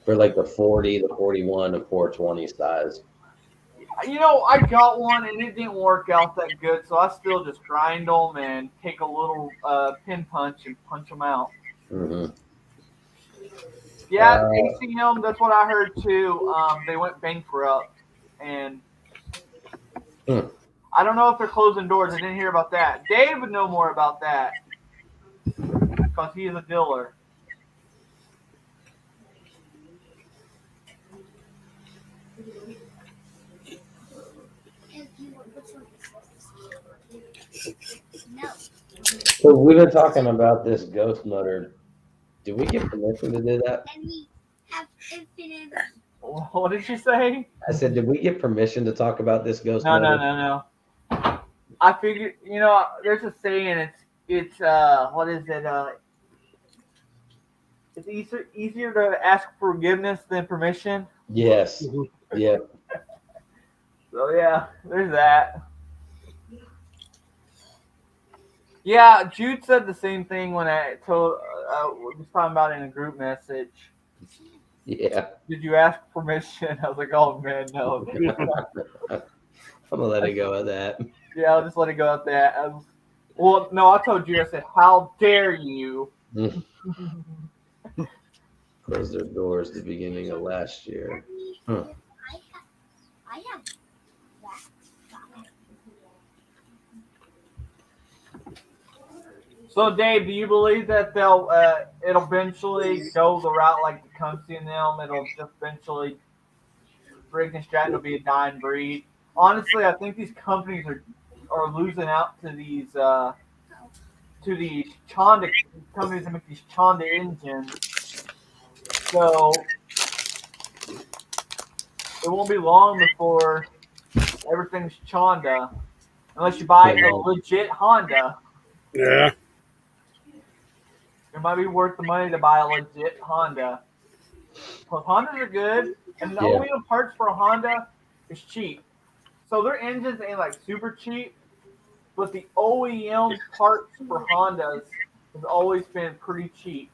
for like the 40, the 41, the 420 size.
You know, I got one and it didn't work out that good, so I still just grind them and take a little pin punch and punch them out.
Mm-hmm.
Yeah, ACM, that's what I heard too. They went bankrupt, and I don't know if they're closing doors. I didn't hear about that. Dave would know more about that because he is a dealer.
So we've been talking about this ghost motor. Did we get permission to do that?
And we have infinite.
What did you say?
I said, did we get permission to talk about this ghost
No,
motor?
no. I figured, there's a saying. It's what is it? It's easier to ask forgiveness than permission.
Yes. Yeah.
So yeah, there's that. Yeah, Jude said the same thing when I told was talking about it in a group message.
Yeah.
Did you ask permission? I was like, oh man, no.
I'm gonna let it go at that.
Yeah, I'll just let it go at that. Well, no, I told you. I said, how dare you?
Closed their doors the beginning of last year. Huh.
I have
So, Dave, do you believe that it'll eventually go the route like the Tecumseh and them? It'll just eventually Briggs and Stratton will be a dying breed. Honestly, I think these companies are losing out to these Chonda companies that make these Chonda engines. So it won't be long before everything's Chonda, unless you buy a legit Honda.
Yeah.
It might be worth the money to buy a legit Honda. Because Hondas are good, and the OEM parts for a Honda is cheap. So their engines ain't like super cheap, but the OEM parts for Hondas has always been pretty cheap.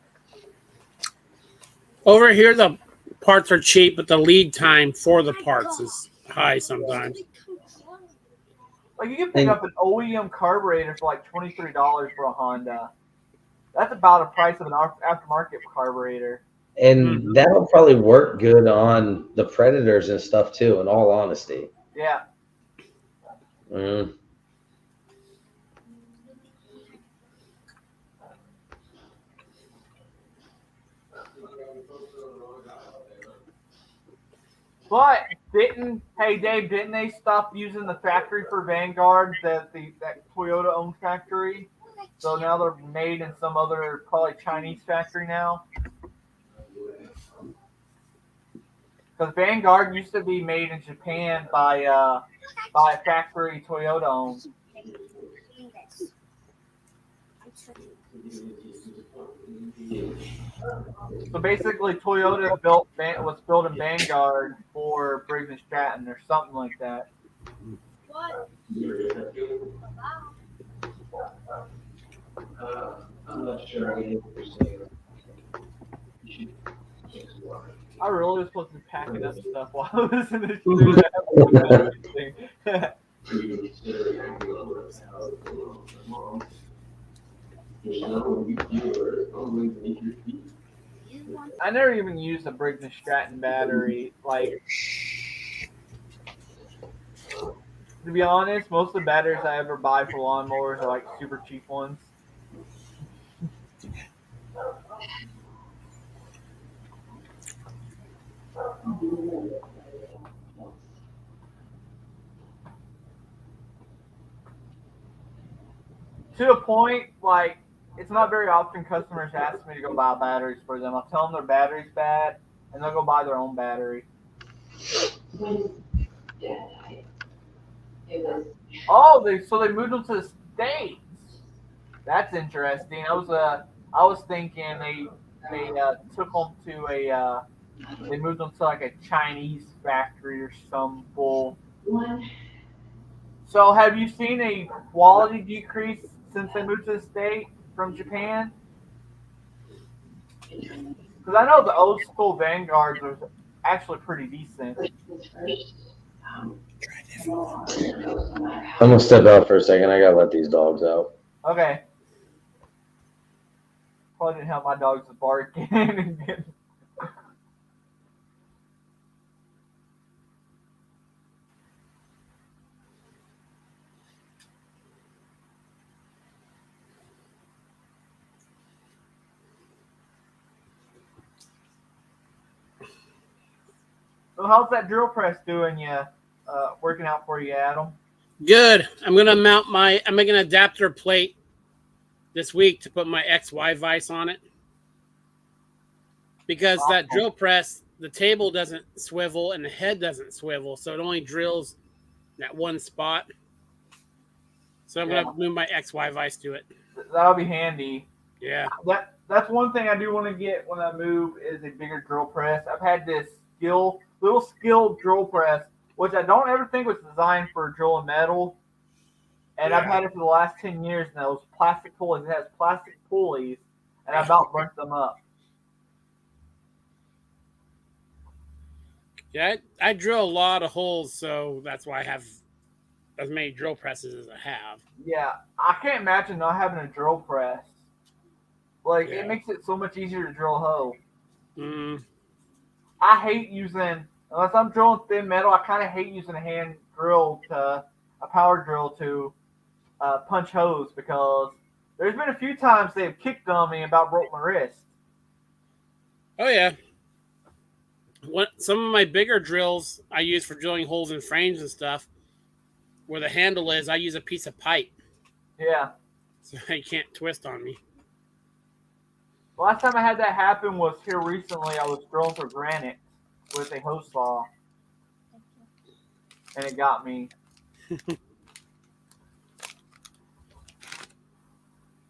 Over here, the parts are cheap, but the lead time for the parts is high sometimes.
Like you can pick up an OEM carburetor for like $23 for a Honda. That's about the price of an aftermarket carburetor.
And that'll probably work good on the Predators and stuff too, in all honesty.
Yeah. But didn't they stop using the factory for Vanguard, that Toyota owned factory? So now they're made in some other probably Chinese factory now. Because Vanguard used to be made in Japan by a factory Toyota owned. So basically, Toyota was built in Vanguard for Briggs and Stratton or something like that.
I'm not sure.
I really was supposed to be packing up stuff while I was in the shoot. I never even used a Briggs and Stratton battery. Like, To be honest, most of the batteries I ever buy for lawnmowers are like super cheap ones. To a point, like it's not very often customers ask me to go buy batteries for them. I'll tell them their battery's bad, and they'll go buy their own battery. Oh, they moved them to the states. That's interesting. I was thinking they took them to a they moved them to like a Chinese factory or some bull. So have you seen a quality decrease since they moved to the state from Japan? Because I know the old school Vanguards are actually pretty decent.
I'm gonna step out for a second. I gotta let these dogs out.
Okay. Probably didn't help my dogs with barking. So how's that drill press doing you? Working out for you, Adam?
Good. I'm making an adapter plate this week to put my XY vise on it. Because that drill press, the table doesn't swivel and the head doesn't swivel, so it only drills that one spot. So I'm gonna move my XY vise to it.
That'll be handy.
Yeah.
That's one thing I do want to get when I move is a bigger drill press. I've had this little skill drill press, which I don't ever think was designed for drilling metal. And I've had it for the last 10 years now. Those plastic pulleys. It has plastic pulleys, and I about burnt them up.
Yeah, I drill a lot of holes, so that's why I have as many drill presses as I have.
Yeah, I can't imagine not having a drill press. Like, it makes it so much easier to drill a hole. I hate using, unless I'm drilling thin metal, I kind of hate using a hand drill a power drill to punch holes because there's been a few times they've kicked on me and about broke my wrist.
Oh, yeah. Some of my bigger drills I use for drilling holes in frames and stuff, where the handle is, I use a piece of pipe.
Yeah.
So you can't twist on me.
The last time I had that happen was here recently. I was drilling for granite with a hose saw, and it got me.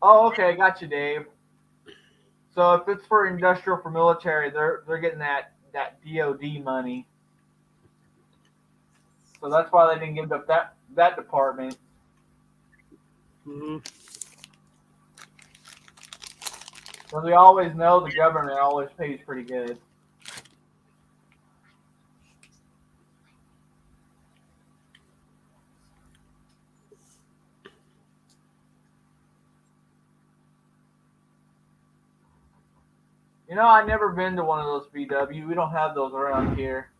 Oh, okay, I got you, Dave. So if it's for industrial, for military, they're getting that DoD money. So that's why they didn't give up that department.
Mm-hmm.
Because we always know the government always pays pretty good. You know, I've never been to one of those VW. We don't have those around here.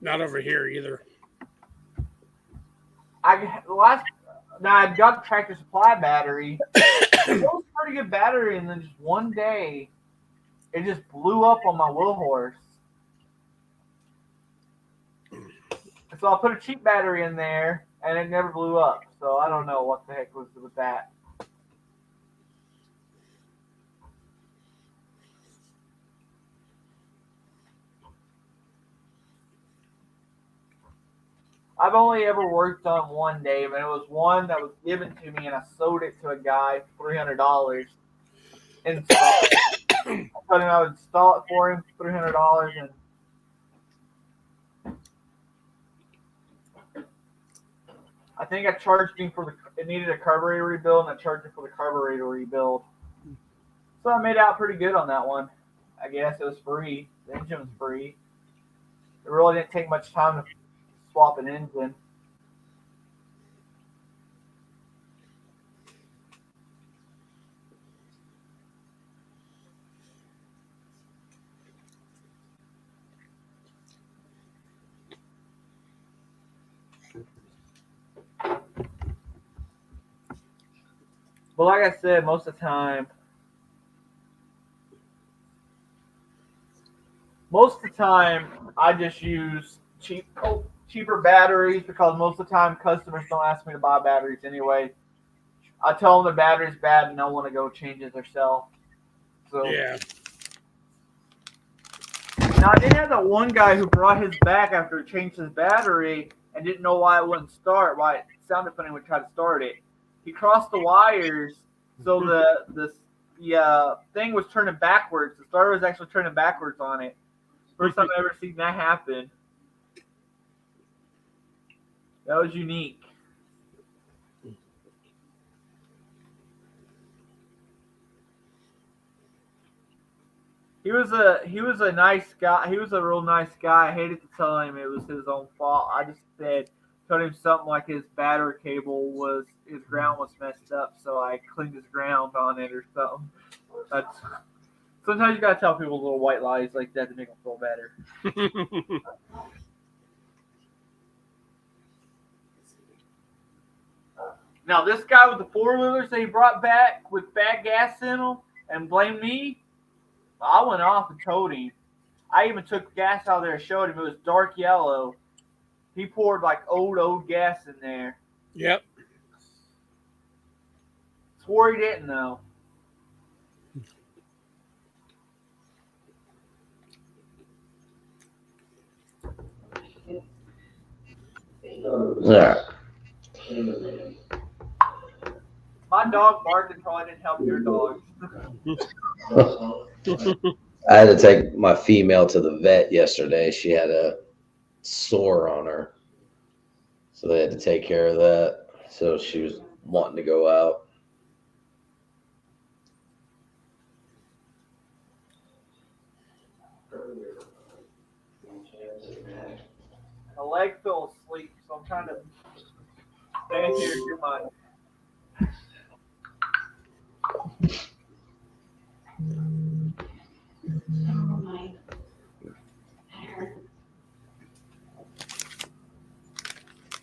Not over here either.
I got the Tractor Supply battery. It was a pretty good battery, and then just one day, it just blew up on my wheel horse. So I put a cheap battery in there, and it never blew up. So I don't know what the heck was with that. I've only ever worked on one, Dave, and it was one that was given to me, and I sold it to a guy for $300. And I told him I would install it for him for $300, and I think I charged him it needed a carburetor rebuild, and I charged him for the carburetor rebuild. So I made out pretty good on that one. I guess it was free. The engine was free. It really didn't take much time to swap an engine. But like I said, most of the time, I just use cheaper batteries because most of the time customers don't ask me to buy batteries anyway. I tell them the battery's bad and they'll want to go change it themselves. So
Yeah.
now I did have that one guy who brought his back after he changed his battery and didn't know why it wouldn't start, why it sounded funny when he tried to start it. He crossed the wires, so the thing was turning backwards. The starter was actually turning backwards on it. First time I've ever seen that happen. That was unique. He was a nice guy. He was a real nice guy. I hated to tell him it was his own fault. I just told him something like his battery cable his ground was messed up, so I cleaned his ground on it or something. Sometimes you gotta tell people little white lies like that to make them feel better. Now this guy with the 4-wheelers that he brought back with bad gas in them and blamed me, I went off and told him. I even took gas out of there and showed him. It was dark yellow. He poured like old gas in there.
Yep.
Swore he didn't though.
Yeah.
My dog barked until I didn't help your dog.
I had to take my female to the vet yesterday. She had a sore on her, so they had to take care of that. So she was wanting to go out.
My leg fell asleep, so I'm trying to stay here and do my.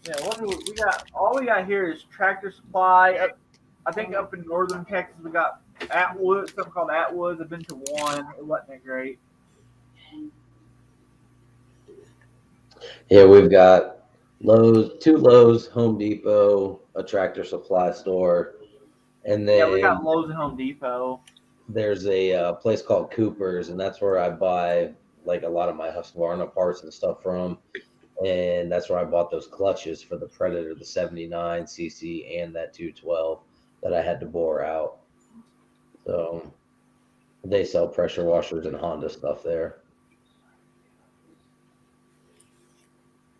Yeah, what do we got? All we got here is Tractor Supply. I think up in northern Texas we got Atwood, something called Atwoods. I've been to one. It wasn't that great.
Yeah, we've got two Lowe's, Home Depot, a Tractor Supply store, and then
Yeah, we got Lowe's and Home Depot.
there's a place called Cooper's, and that's where I buy like a lot of my Husqvarna parts and stuff from. And that's where I bought those clutches for the Predator, the 79cc and that 212 that I had to bore out. So they sell pressure washers and Honda stuff there.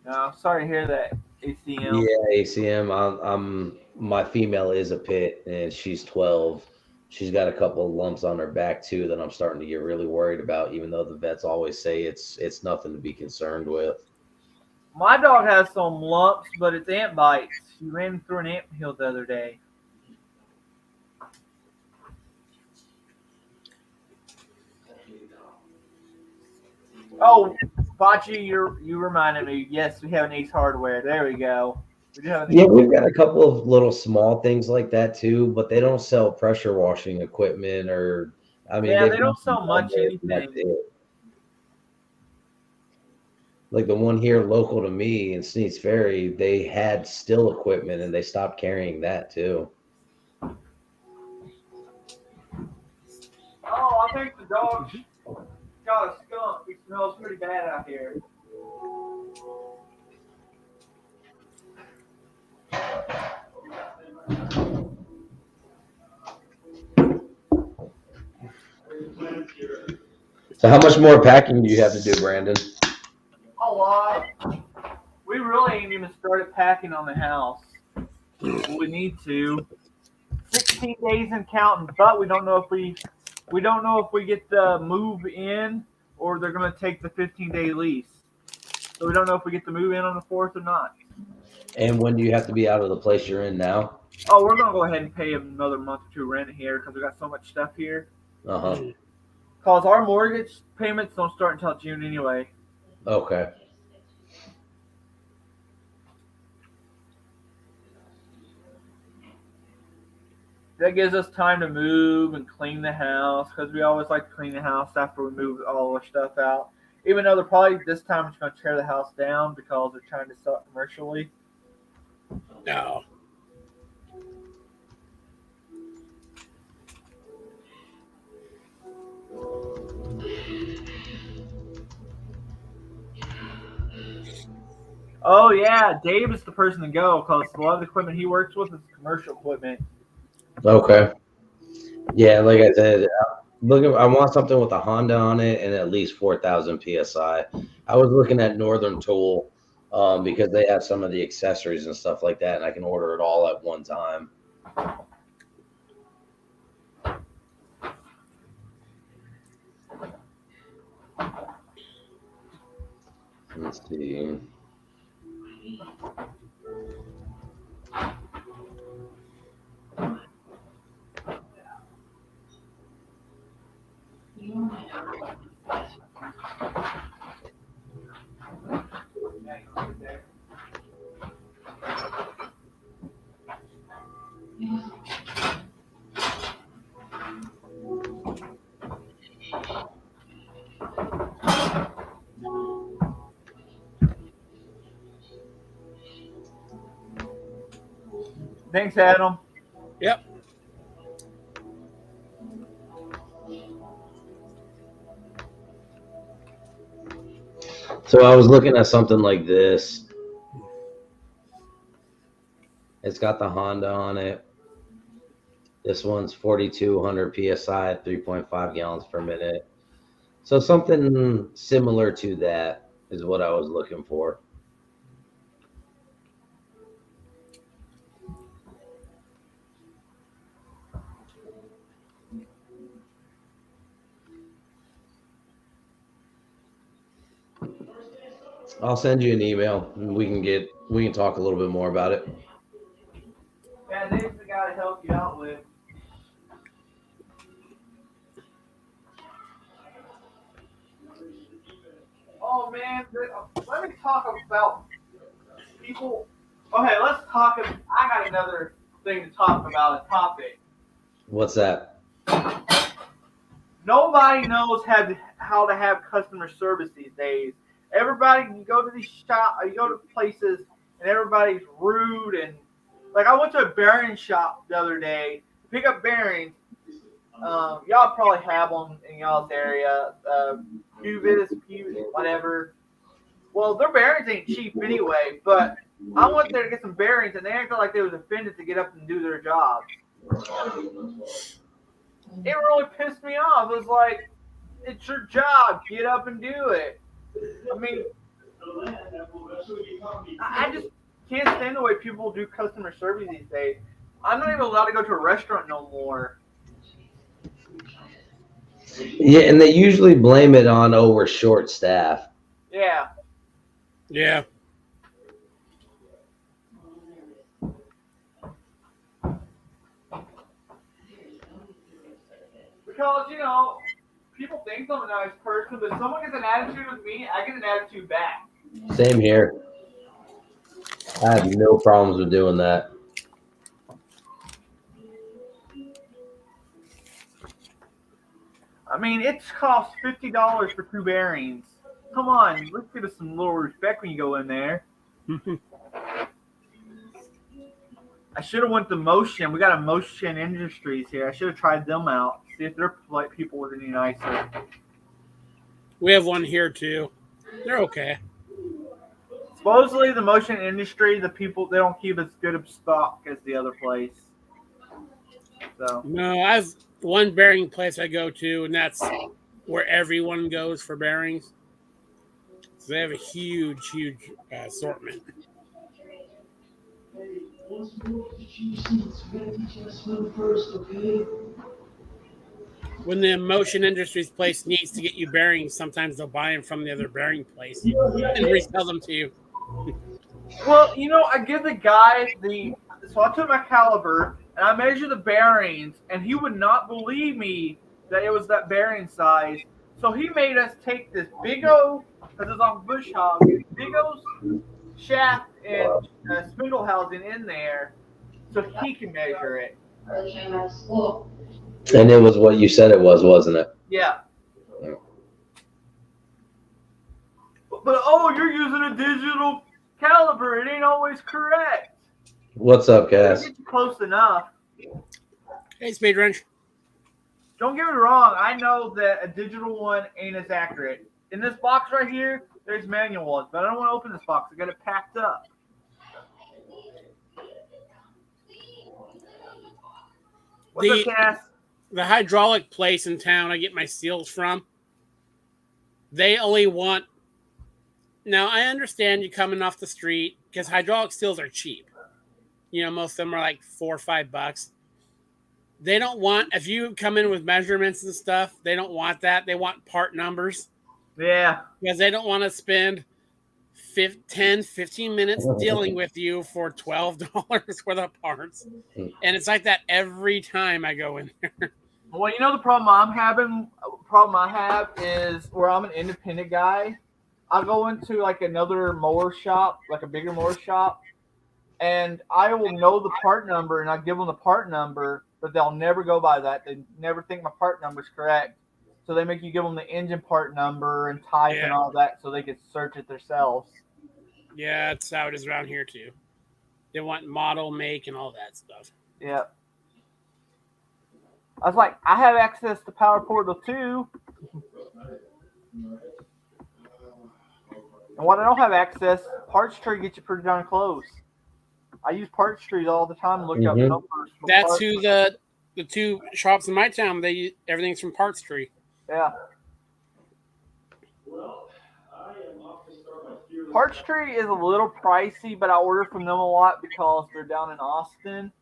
No, sorry to hear that, ACM.
Yeah, ACM. I'm my female is a pit, and she's 12. She's got a couple of lumps on her back too that I'm starting to get really worried about. Even though the vets always say it's nothing to be concerned with.
My dog has some lumps, but it's ant bites. She ran through an ant hill the other day. Oh, Bachi, you reminded me. Yes, we have an Ace Hardware. There we go. We do have an
Yeah, we've got a couple of little small things like that too, but they don't sell pressure washing equipment or. I mean,
yeah, they don't sell much anything.
That's it. Like the one here local to me in Sneads Ferry, they had still equipment and they stopped carrying that too.
Oh, I think the dog got a skunk. He smells pretty bad out here.
So how much more packing do you have to do, Brandon?
A lot. We really ain't even started packing on the house. We need to. 16 days and counting, but we don't know if we get the move in or they're going to take the 15-day lease. So we don't know if we get the move in on the 4th or not.
And when do you have to be out of the place you're in now?
Oh, we're going to go ahead and pay another month or two rent here because we got so much stuff here.
Uh-huh.
Because our mortgage payments don't start until June anyway.
Okay.
That gives us time to move and clean the house because we always like to clean the house after we move all our stuff out. Even though they're probably this time it's going to tear the house down because they're trying to sell it commercially.
No.
Oh yeah, Dave is the person to go because a lot of the equipment he works with is commercial equipment.
Okay. Yeah, like I said, I want something with a Honda on it and at least 4,000 psi. I was looking at Northern Tool because they have some of the accessories and stuff like that, and I can order it all at one time. Let's see.
Thanks, Adam.
Yep.
So I was looking at something like this. It's got the Honda on it. This one's 4,200 psi at 3.5 gallons per minute. So something similar to that is what I was looking for. I'll send you an email and we can talk a little bit more about it.
Yeah, Dave's the guy to help you out with. Oh man, let me talk about people. Okay, let's talk. I got another thing to talk about. A topic.
What's that?
Nobody knows how to have customer service these days. Everybody, you go to these you go to places, and everybody's rude and like. I went to a bearing shop the other day to pick up bearings. Y'all probably have them in y'all's area. Cubis, whatever. Well, their bearings ain't cheap anyway. But I went there to get some bearings, and they acted like they was offended to get up and do their job. It really pissed me off. It was like, it's your job. Get up and do it. I mean, I just can't stand the way people do customer service these days. I'm not even allowed to go to a restaurant no more.
Yeah, and they usually blame it on, we're short staff.
Yeah.
Yeah.
Because, people think I'm a nice person, but if someone gets an attitude with me, I get an attitude back.
Same here. I have no problems with doing that.
I mean, it's cost $50 for 2 bearings. Come on, let's give us some little respect when you go in there. I should have went to Motion. We got a Motion Industries here. I should have tried them out. See if their people were any nicer.
We have one here too. They're okay.
Supposedly, the Motion Industry, the people, they don't keep as good of stock as the other place. So
No, I have one bearing place I go to, and that's where everyone goes for bearings. So they have a huge assortment. When the Motion Industries place needs to get you bearings, sometimes they'll buy them from the other bearing place and resell them to you.
well, I give the guy so I took my caliber and I measured the bearings, and he would not believe me that it was that bearing size. So he made us take this big O, because it's off Bush Hog, big O shaft and spindle housing in there, so he can measure it.
Early time out of school.
And it was what you said it was, wasn't it?
Yeah.
Yeah.
But oh, you're using a digital caliber. It ain't always correct.
What's up,
It'll
Cass?
get you close enough.
Hey, Speed Wrench.
Don't get me wrong. I know that a digital one ain't as accurate. In this box right here, there's manual ones, but I don't want to open this box. I got it packed up. What's up, Cass?
The hydraulic place in town I get my seals from, they only want. Now, I understand you coming off the street because hydraulic seals are cheap. You know, most of them are like $4 or $5. They don't want, if you come in with measurements and stuff, they don't want that. They want part numbers
Yeah.
because they don't want to spend 10, 15 minutes dealing with you for $12 worth of parts. And it's like that every time I go in there.
Well, you know the problem I'm having. Problem I have is where I'm an independent guy. I go into like another mower shop, like a bigger mower shop, and I will know the part number, and I give them the part number, but they'll never go by that. They never think my part number's correct, so they make you give them the engine part number and type and all that, so they can search it themselves.
Yeah, that's how it is around here too. They want model, make, and all that stuff.
Yeah. I was like, I have access to Power Portal too. And when I don't have access, Parts Tree gets you pretty darn close. I use Parts Tree all the time to look up numbers. for
That's
parts.
who the two shops in my town, everything's from Parts Tree.
Yeah. Parts Tree is a little pricey, but I order from them a lot because they're down in Austin.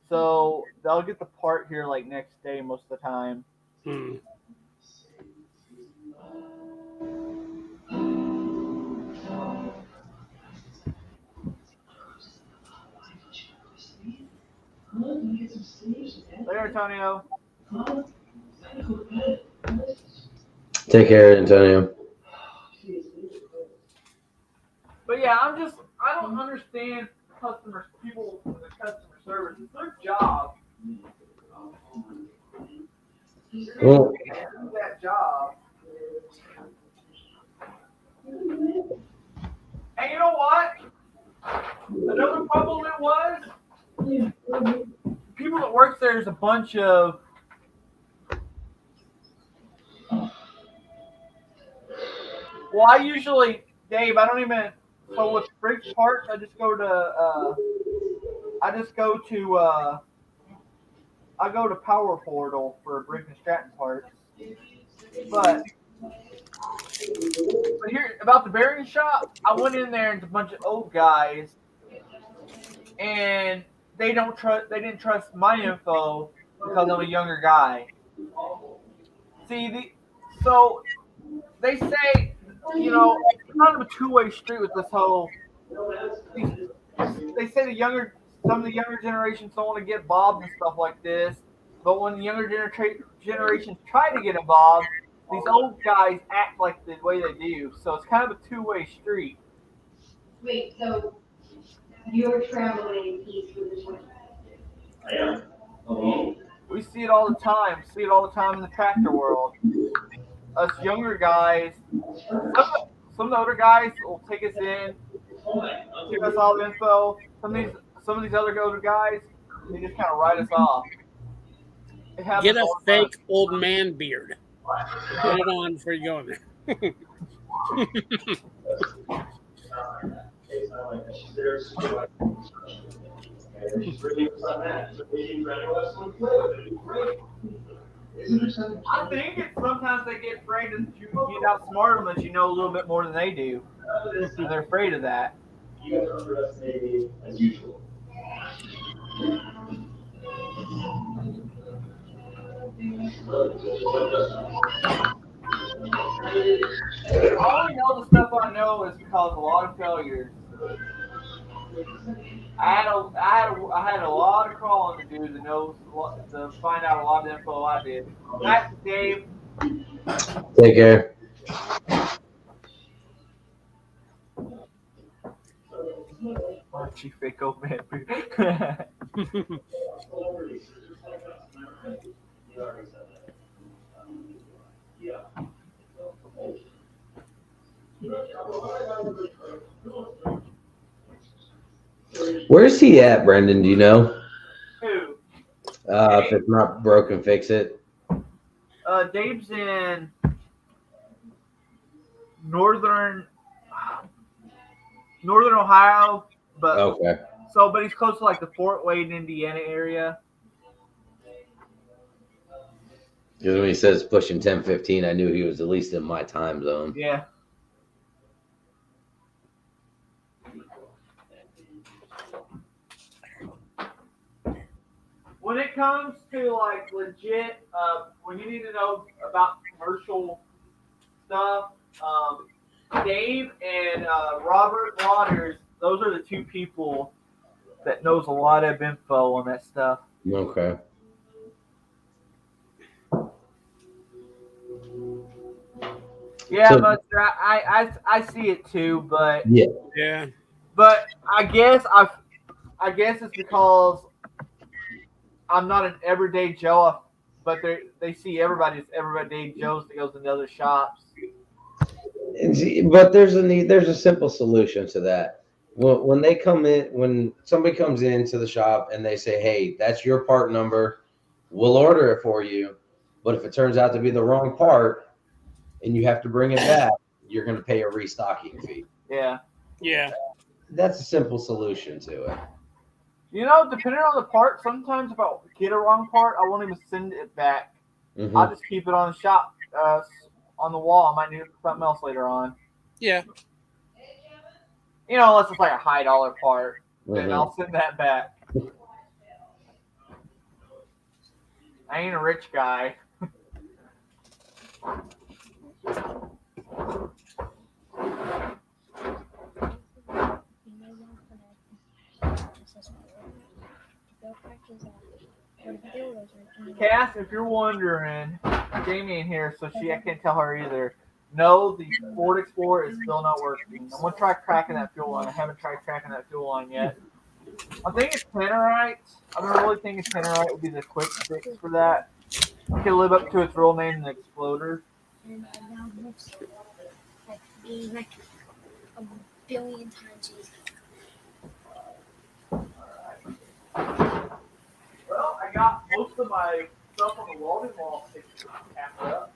So they'll get the part here like next day most of the time. Later, Antonio.
Take care, Antonio.
But yeah, I don't understand people with the customer service. It's their job.
Well,
Do that job. And you know what? Another problem it was, people that work there is a bunch of I usually, Dave, I don't even, so with brake parts, I go to Power Portal for brake and Stratton parts. But here, about the bearing shop, I went in there and it's a bunch of old guys, and they didn't trust my info because I'm a younger guy. So they say, you know, it's kind of a two-way street with this whole. They say some of the younger generations don't want to get involved and stuff like this, but when the younger generations try to get involved, these old guys act like the way they do. So it's kind of a two-way street.
Wait, so you're traveling east with the 20?
I am. Alone.
We see it all the time. See it all the time in the tractor world. Us younger guys, some of the older guys will take us in, give us all the info. Some of these other older guys, they just kind of write us off.
Get a fake old man beard. Put it on before you go in there.
I think it's sometimes they get afraid that you outsmart them, that you know a little bit more than they do. And they're afraid of that.
You guys underestimate me as usual.
All I know, the stuff I know is because a lot of failures. I had a lot of crawling to do to find out a lot of the info I did. That's Dave.
take care.
Aren't you fake old man?
You already said that. Yeah.
Where's he at, Brendan? Do you know?
Who?
If it's not broken, fix it.
Dave's in northern Ohio, but
Okay.
but he's close to like the Fort Wayne, Indiana area.
Because when he says pushing 10:15, I knew he was at least in my time zone.
Yeah. When it comes to like legit, when you need to know about commercial stuff, Dave and Robert Waters, those are the two people that knows a lot of info on that stuff.
Okay.
Yeah,
So-
but I see it too, but
Yeah.
but I guess it's because I'm not an everyday Joe, but they see everybody as everyday Joes that goes into other shops.
But there's a simple solution to that. When they come in, when somebody comes into the shop and they say, "Hey, that's your part number, we'll order it for you," but if it turns out to be the wrong part and you have to bring it back, you're going to pay a restocking fee.
Yeah.
Yeah.
That's a simple solution to it.
You know, depending on the part, sometimes if I get a wrong part, I won't even send it back.
Mhm.
I'll just keep it on the shop, on the wall. I might need something else later on.
Yeah.
You know, unless it's like a high dollar part, then
Mhm.
I'll send that back. I ain't a rich guy.
You know what? This is my work. Bill practice where the builders are doing.
Cass, if you're wondering, Jamie ain't here, so I can't tell her either. No, the Ford Explorer is still not working. I'm gonna try cracking that fuel line. I haven't tried cracking that fuel line yet. I think it's Tannerite. I don't really think it's Tannerite would be the quick fix for that. It can live up to its real name, the Exploder.
And now it looks like being like a billion times easier.
Well, I got most of my stuff on the welding wall capped up.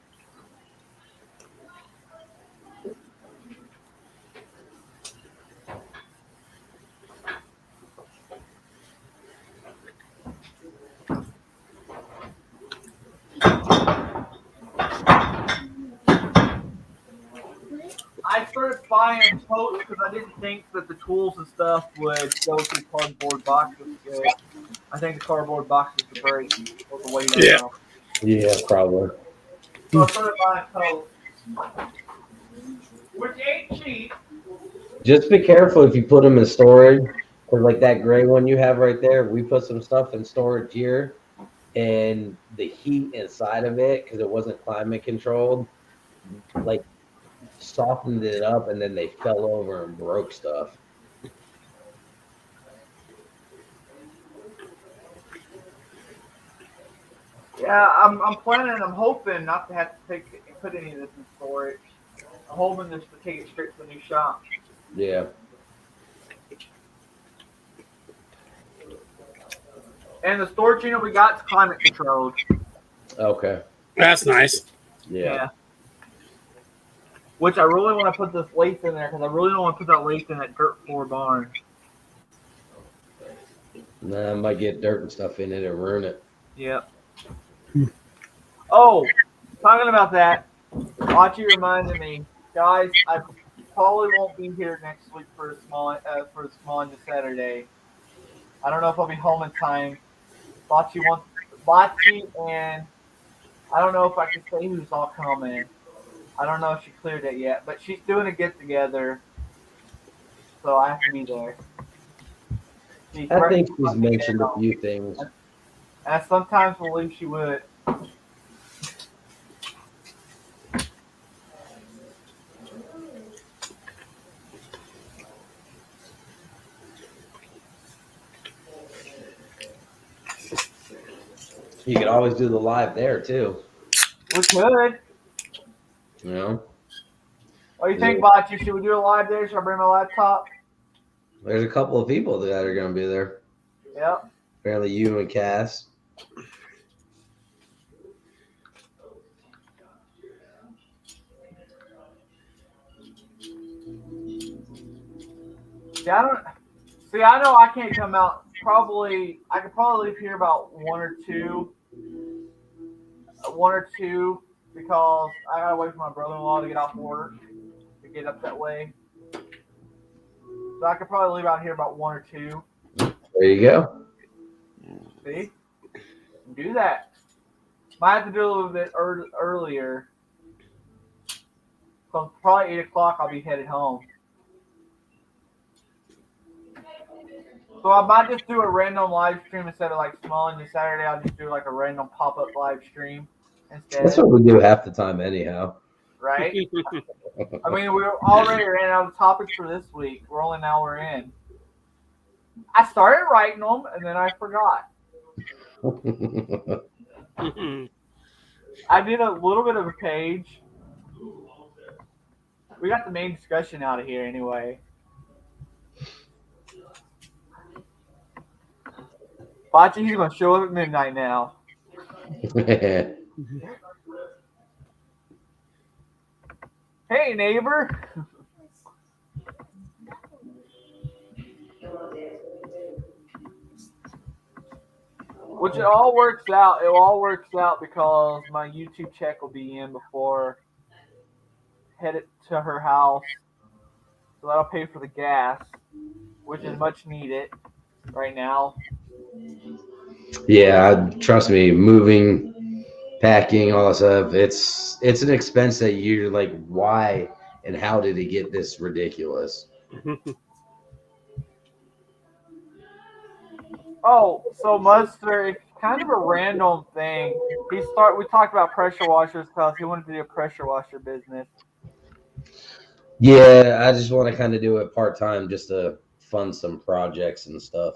I started buying totes because I didn't think that the tools and stuff would go through cardboard boxes good. I think the cardboard boxes would break with the weight
Yeah.
of them.
Yeah, probably.
So I started buying totes, which ain't cheap.
Just be careful if you put them in storage. Cause like that gray one you have right there, we put some stuff in storage here, and the heat inside of it, because it wasn't climate controlled, like softened it up, and then they fell over and broke stuff.
Yeah, I'm hoping not to have to put any of this in storage. I'm hoping just to take it straight to the new shop.
Yeah.
And the storage unit we got is climate controlled.
Okay.
That's nice.
Yeah.
Which I really want to put this lathe in there because I really don't want to put that lathe in that dirt floor barn.
Nah, I might get dirt and stuff in it and ruin it.
Yep. Oh, talking about that, Archie reminded me, guys. I probably won't be here next week for a small Engine Saturday. I don't know if I'll be home in time. Bocce and I don't know if I can say who's all coming. I don't know if she cleared it yet, but she's doing a get together, so I have to be there.
I think she's mentioned a few things.
I sometimes believe she would.
You could always do the live there too.
We could.
You know,
What do you think, Bocce? Should we do a live there? Should I bring my laptop?
there's a couple of people that are going to be there.
Yep.
Apparently, you and Cass.
See, I know I can't come out. I could probably leave here about one or two because I gotta wait for my brother-in-law to get off work to get up that way. So I could probably leave out here about 1 or 2.
There you go.
See? Do that. Might have to do a little bit earlier. So probably 8 o'clock I'll be headed home. So I might just do a random live stream instead of like Small Engine Saturday. I'll just do like a random pop-up live stream instead.
That's what we do half the time anyhow.
Right? I mean, we already ran out of topics for this week. We're only an hour in. I started writing them, and then I forgot. I did a little bit of a page. We got the main discussion out of here anyway. Bocce, he's going to show up at midnight now. Hey, neighbor. Which it all works out. It all works out because my YouTube check will be in before headed to her house. So that'll pay for the gas, which is much needed right now.
Yeah, trust me, moving, packing, all that stuff, it's an expense that you're like, why and how did it get this ridiculous?
Oh, so Mustard, it's kind of a random thing. We talked about pressure washers because he wanted to do a pressure washer business.
Yeah, I just want to kind of do it part-time just to fund some projects and stuff.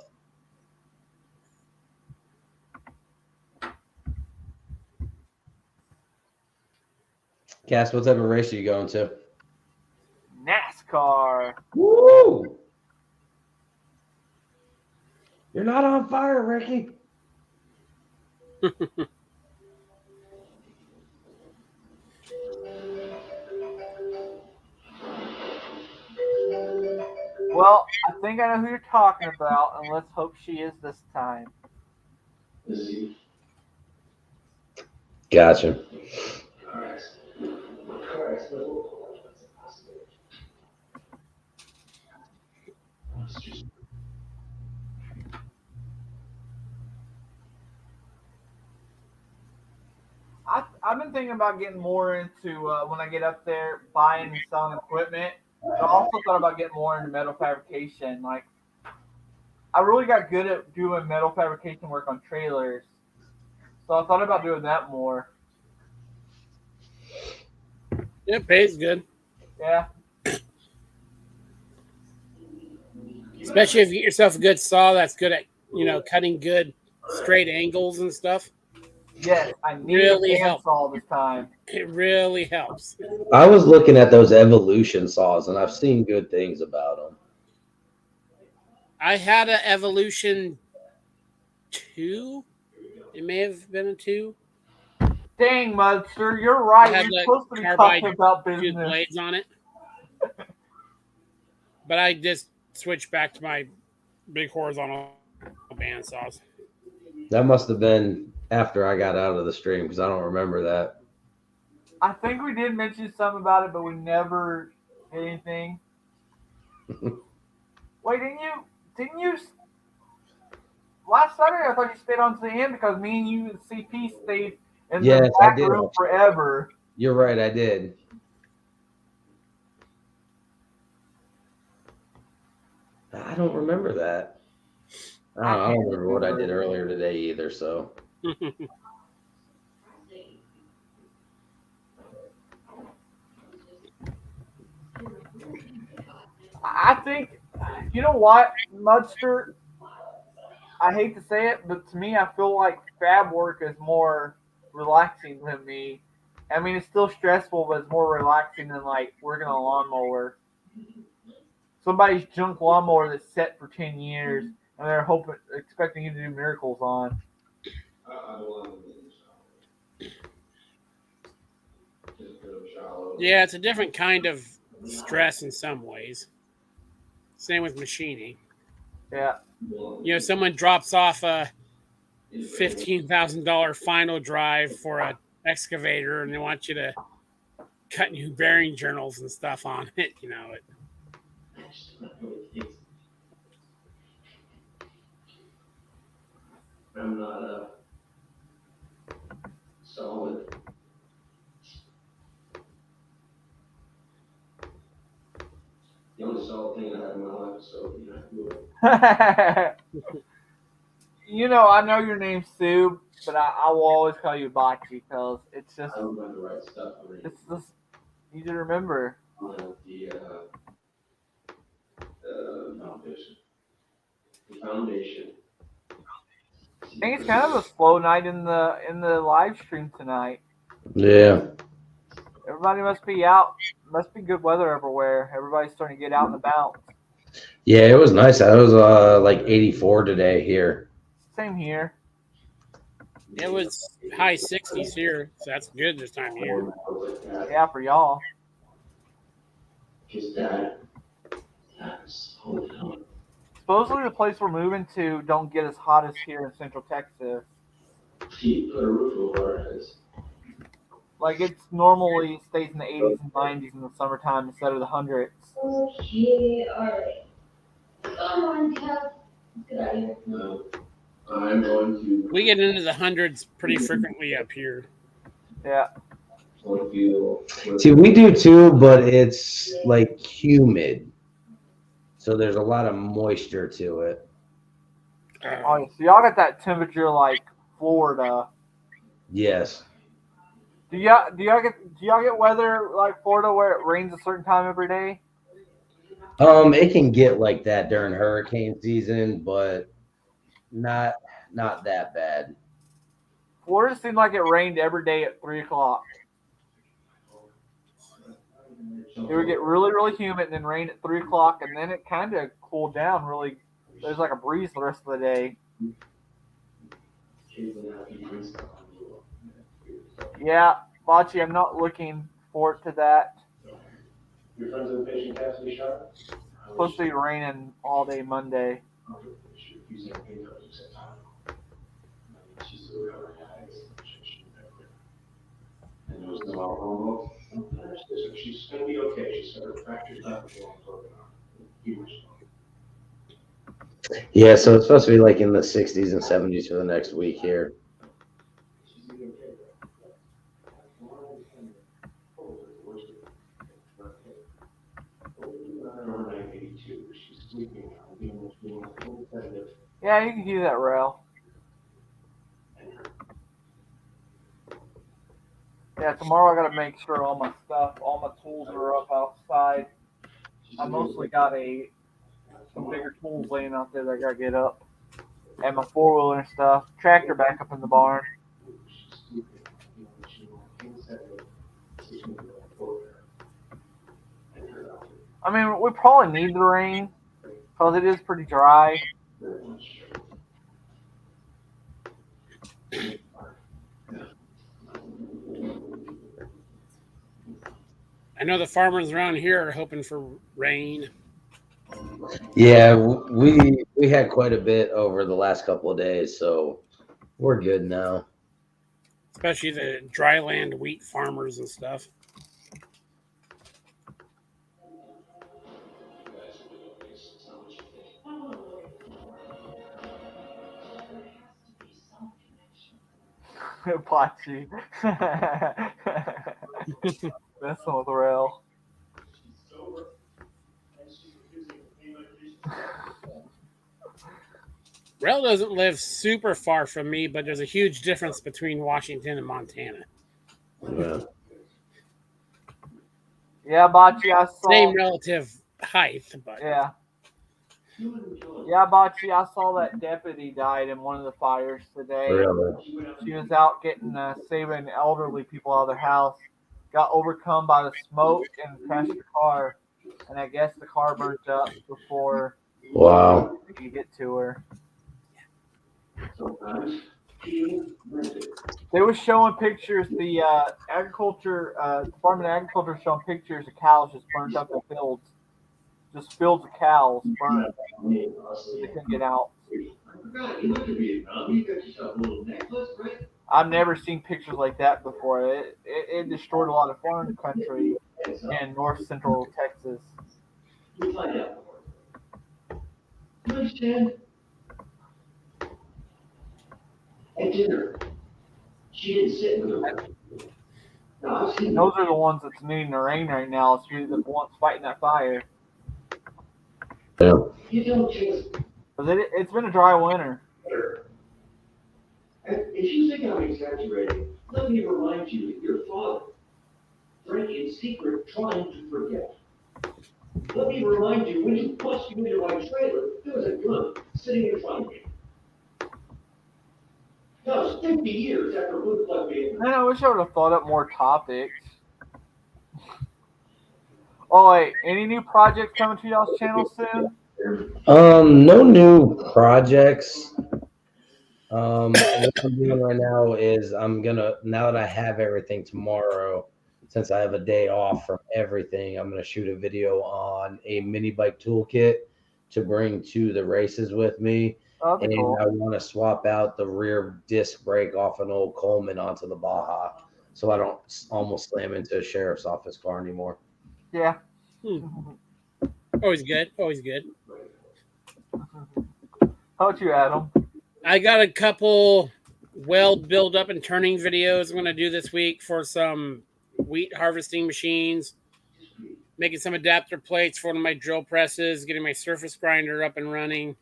Cass, what type of race are you going to?
NASCAR.
Woo! You're not on fire, Ricky.
Well, I think I know who you're talking about, and let's hope she is this time.
Gotcha.
I've been thinking about getting more into, when I get up there, buying and selling equipment. But I also thought about getting more into metal fabrication. Like, I really got good at doing metal fabrication work on trailers. So I thought about doing that more.
Yeah, pays good.
Yeah.
Especially if you get yourself a good saw that's good at, cutting good straight angles and stuff.
Yes, I need
Really
a
helps.
bandsaw this time.
It really helps.
I was looking at those Evolution saws, and I've seen good things about them.
I had an Evolution 2. It may have been a 2.
Dang, Mudster, you're right.
Had
You're
the
supposed to be
carbide
talking about
Two
business.
blades on it. But I just switched back to my big horizontal band saws.
That must have been after I got out of the stream because I don't remember that.
I think we did mention something about it, but we never did anything. Wait, didn't you? Last Saturday, I thought you stayed on to the end because me and you and CP stayed in
Yes,
the
I
back
did.
room forever.
You're right, I did. I don't remember that. I don't remember what I did earlier today either, so.
I think, you know what, Mudster? I hate to say it, but to me, I feel like fab work is more relaxing than me. I mean, it's still stressful, but it's more relaxing than like working on a lawnmower. Somebody's junk lawnmower that's set for 10 years, and they're expecting you to do miracles on.
Yeah, it's a different kind of stress in some ways. Same with machining.
Yeah.
Someone drops off a $15,000 final drive for a excavator, and they want you to cut new bearing journals and stuff on it.
I'm not solid. The only solid thing I have in my life is so
I know your name's Sue, but I will always call you Bocce because it's just
I don't have the right stuff.
it's just easy to remember.
The foundation. The foundation.
I think it's kind of a slow night in the live stream tonight.
Yeah.
Everybody must be out. Must be good weather everywhere. Everybody's starting to get out and about.
Yeah, it was nice. It was like 84 today here.
Same here.
It was high 60s here, so that's good this time of year.
Yeah, for y'all.
His dad. Hold on.
Supposedly the place we're moving to don't get as hot as here in Central Texas.
He put a roof over our heads.
Like it's normally stays in the 80s and 90s in the summertime instead of the hundreds.
Okay, alright. Come on, Kev. Let's get out of here.
No. I'm going to.
We get into the hundreds pretty frequently up here.
Yeah.
See, we do too, but it's like humid. So there's a lot of moisture to it.
Oh, so y'all got that temperature like Florida.
Yes.
Do y'all get weather like Florida where it rains a certain time every day?
It can get like that during hurricane season, but not that bad.
Florida seemed like it rained every day at 3:00. It would get really, really humid and then rain at 3:00, and then it kind of cooled down really. There's like a breeze the rest of the day. Yeah, Bocce, I'm not looking forward to that.
Your friends in the patient Cassidy shot?
It's supposed to be raining all day Monday.
And it was the homo. She's going to be okay. She said her fracture's not broken off.
Yeah, so it's supposed to be like in the 60s and 70s for the next week here.
Yeah, you can do that, Rail. Yeah, tomorrow I gotta make sure all my tools are up outside. I mostly got some bigger tools laying out there that I gotta get up. And my 4-wheeler and stuff. Tractor back up in the barn. I mean, we probably need the rain because it is pretty dry.
I know the farmers around here are hoping for rain.
Yeah, we had quite a bit over the last couple of days, so we're good now.
Especially the dryland wheat farmers and stuff.
Bocce. Messing with Rail.
Rail doesn't live super far from me, but there's a huge difference between Washington and Montana.
Yeah.
Yeah, Bocce, I saw.
Same relative height, but
Yeah. Yeah, Bocce, I saw that deputy died in one of the fires today.
Really?
She was out getting saving elderly people out of their house. Got overcome by the smoke and crashed the car. And I guess the car burnt up before
Wow.
they could get to her.
Sometimes she rented.
They were showing pictures. The agriculture Department of Agriculture was showing pictures of cows just burnt up in fields, just fields of cows burnt. They couldn't get out.
I forgot, you went to Vietnam. You got yourself a little necklace, right?
I've never seen pictures like that before. It destroyed a lot of farm country in north central Texas.
We'll find out more. You understand? At dinner, she didn't sit with her. No, I've seen
Those are the ones that's needing the rain right now. It's usually the ones fighting that fire.
Yeah.
You don't just
'Cause it's been a dry winter.
her. If you think I'm exaggerating, let me remind you of your father. Frank in secret trying to forget. Let me remind you, when you pushed me into my trailer, there was a gun sitting in front of me. That was 50 years after Luke left me.
Man, I wish I would have thought up more topics. Oh wait, any new projects coming to y'all's channel soon?
No new projects. What I'm doing right now is now that I have everything tomorrow, since I have a day off from everything, I'm gonna shoot a video on a mini bike toolkit to bring to the races with me.
Oh, that'd
And
be cool.
I want to swap out the rear disc brake off an old Coleman onto the Baja, so I don't almost slam into a sheriff's office car anymore.
Yeah.
Always good. Always good.
How about you, Adam?
I got a couple weld build up and turning videos I'm going to do this week for some wheat harvesting machines, making some adapter plates for one of my drill presses, getting my surface grinder up and running,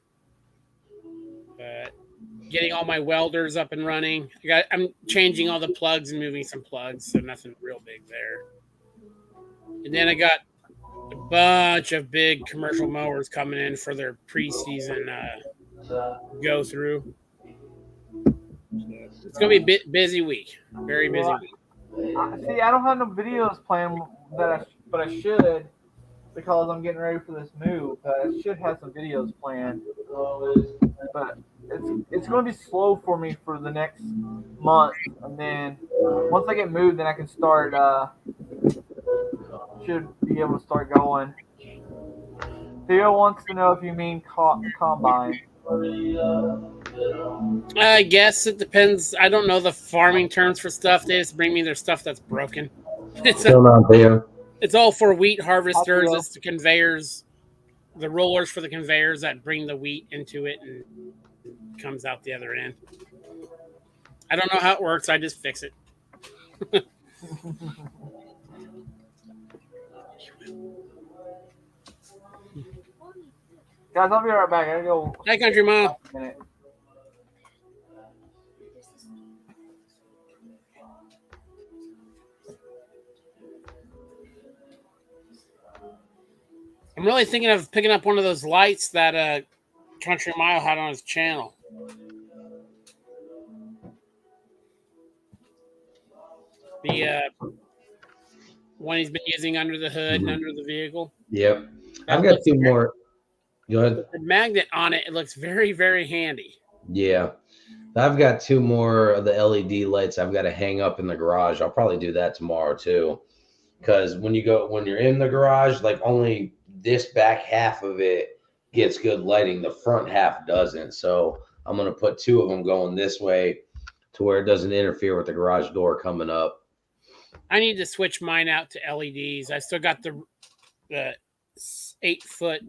getting all my welders up and running. I'm changing all the plugs and moving some plugs, so nothing real big there. And then I got a bunch of big commercial mowers coming in for their preseason go through. It's gonna be a bit busy week, very busy week.
See, I don't have no videos planned but I should, because I'm getting ready for this move. I should have some videos planned, but it's going to be slow for me for the next month, and then once I get moved, then I can start. Should be able to start going. Theo wants to know if you mean combine.
I guess it depends. I don't know the farming terms for stuff. They just bring me their stuff that's broken. It's all for wheat harvesters. It's the conveyors, the rollers for the conveyors that bring the wheat into it and comes out the other end. I don't know how it works. I just fix it.
Guys, I'll be right back. I gotta go.
Hi, Country Mile. I'm really thinking of picking up one of those lights that Country Mile had on his channel. The one he's been using under the hood and under the vehicle.
Yep. I've got two more. Go ahead.
The magnet on it, it looks very, very handy.
Yeah. I've got two more of the LED lights I've got to hang up in the garage. I'll probably do that tomorrow too. Because when you're in the garage, like only this back half of it gets good lighting. The front half doesn't. So I'm going to put two of them going this way to where it doesn't interfere with the garage door coming up.
I need to switch mine out to LEDs. I still got the 8-foot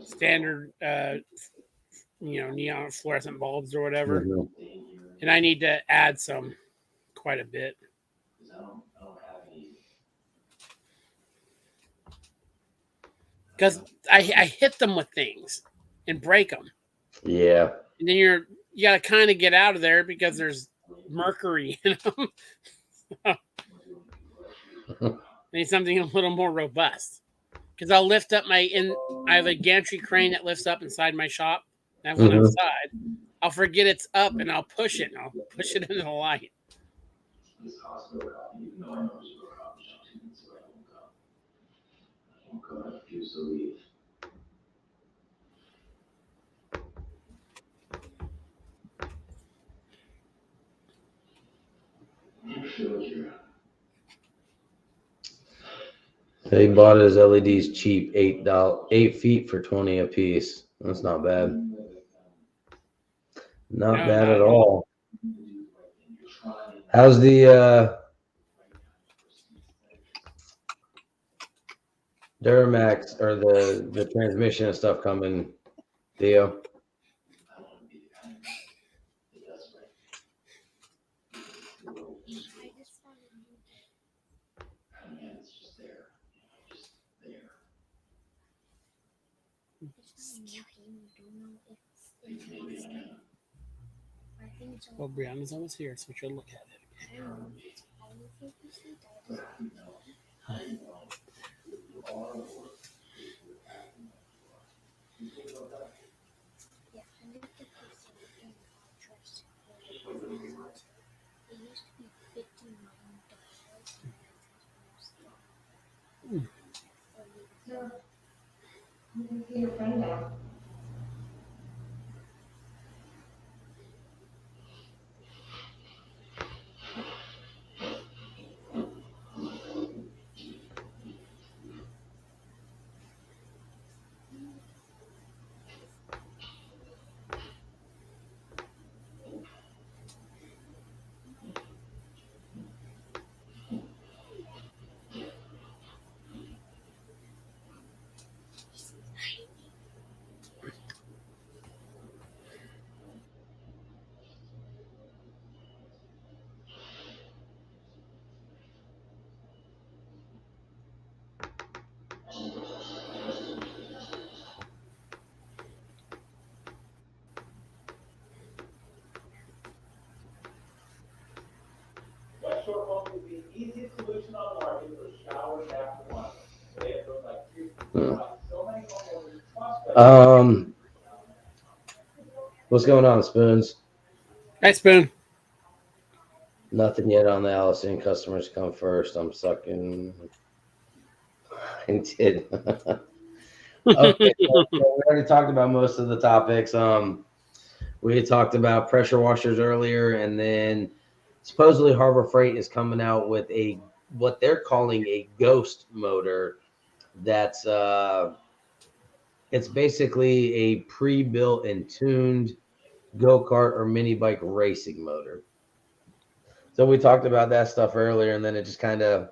standard, neon fluorescent bulbs or whatever.
Mm-hmm.
And I need to add some quite a bit. Because I hit them with things and break them.
Yeah.
And then you got to kind of get out of there because there's mercury in them. I need something a little more robust. because I'll lift up I have a gantry crane that lifts up inside my shop. And when I'm outside, I'll forget it's up and I'll push it and I'll push it into the light.
This hospital coffee, even though I know there's no coffee shop 2 minutes away, I won't go. I refuse to leave. I feel like you're
He bought his LEDs cheap, $8 for 20 a piece. That's not bad. Not bad at all. How's the Duramax or the transmission and stuff coming, Theo?
I just wanted you
it's just there. Just there.
Well, Brianna's almost here, so we should look at it.
You can see your friend now.
Wet short foam is the easiest solution on the market for showers after water. They have built like so many homeowners trust
What's going on, Spoons?
Hey, Spoon.
Nothing yet on the Allison. Customers come first. I'm sucking. I did. Okay, so we already talked about most of the topics. We had talked about pressure washers earlier, and then supposedly Harbor Freight is coming out with what they're calling a ghost motor. That's it's basically a pre-built and tuned go-kart or mini bike racing motor. So we talked about that stuff earlier, and then it just kind of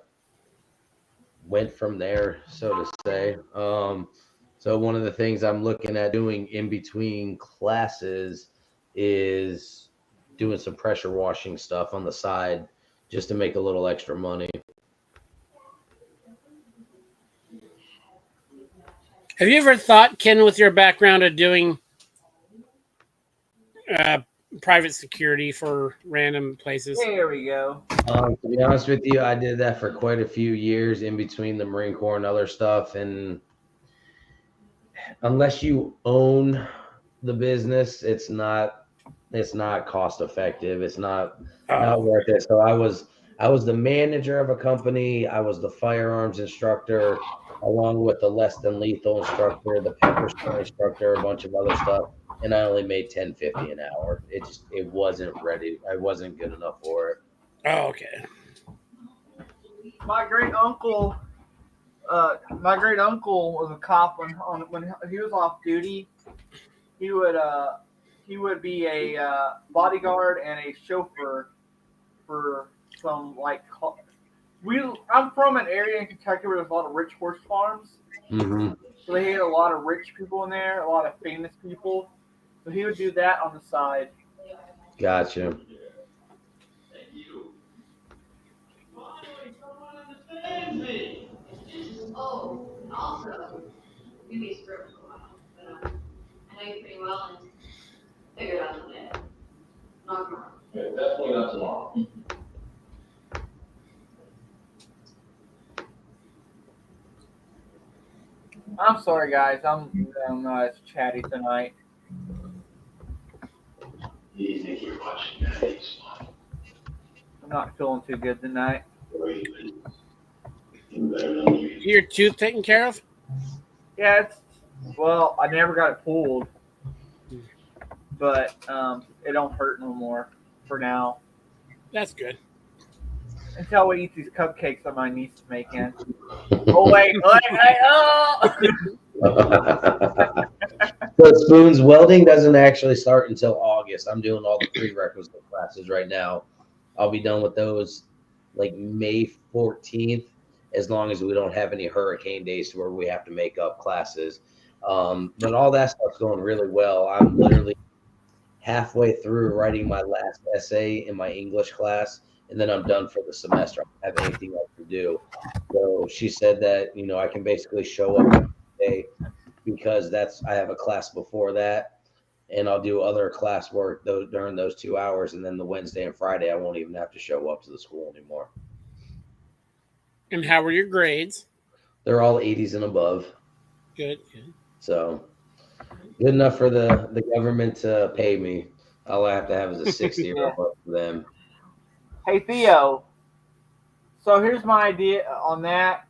went from there, so to say. So one of the things I'm looking at doing in between classes is doing some pressure washing stuff on the side just to make a little extra money.
Have you ever thought, Ken, with your background of doing private security for random places?
There we go.
To be honest with you, I did that for quite a few years in between the Marine Corps and other stuff. And unless you own the business, it's not cost effective. It's not worth it. So I was the manager of a company. I was the firearms instructor, along with the less than lethal instructor, the pepper spray instructor, a bunch of other stuff. And I only made $10.50 an hour. It wasn't ready. I wasn't good enough for it.
Oh, okay.
My great uncle was a cop when he was off duty. He would be a bodyguard and a chauffeur for some I'm from an area in Kentucky where there's a lot of rich horse farms.
Mm-hmm.
So they had a lot of rich people in there, a lot of famous people. So he would do that on the side.
Gotcha.
Oh, also, you be stripped for a while, but I know you pretty well and figure it out someday. Not tomorrow.
Yeah, definitely not tomorrow.
sorry, guys. I'm not as chatty tonight.
You think you're watching that?
I'm not feeling too good tonight.
Your tooth taken care of?
Yeah, well, I never got it pulled, but it don't hurt no more for now.
That's good.
Until we eat these cupcakes that my niece is making. Oh wait,
So Spoon's welding doesn't actually start until August. I'm doing all the prerequisite classes right now. I'll be done with those like May 14th, as long as we don't have any hurricane days where we have to make up classes. But all that stuff's going really well. I'm literally halfway through writing my last essay in my English class, and then I'm done for the semester. I don't have anything else to do. So she said that, I can basically show up every day because I have a class before that, and I'll do other class work during those 2 hours, and then the Wednesday and Friday I won't even have to show up to the school anymore.
And how were your grades?
They're all 80s and above.
Good.
So good enough for the government to pay me. All I have to have is a 60 or above for them.
Hey Theo, so here's my idea on that.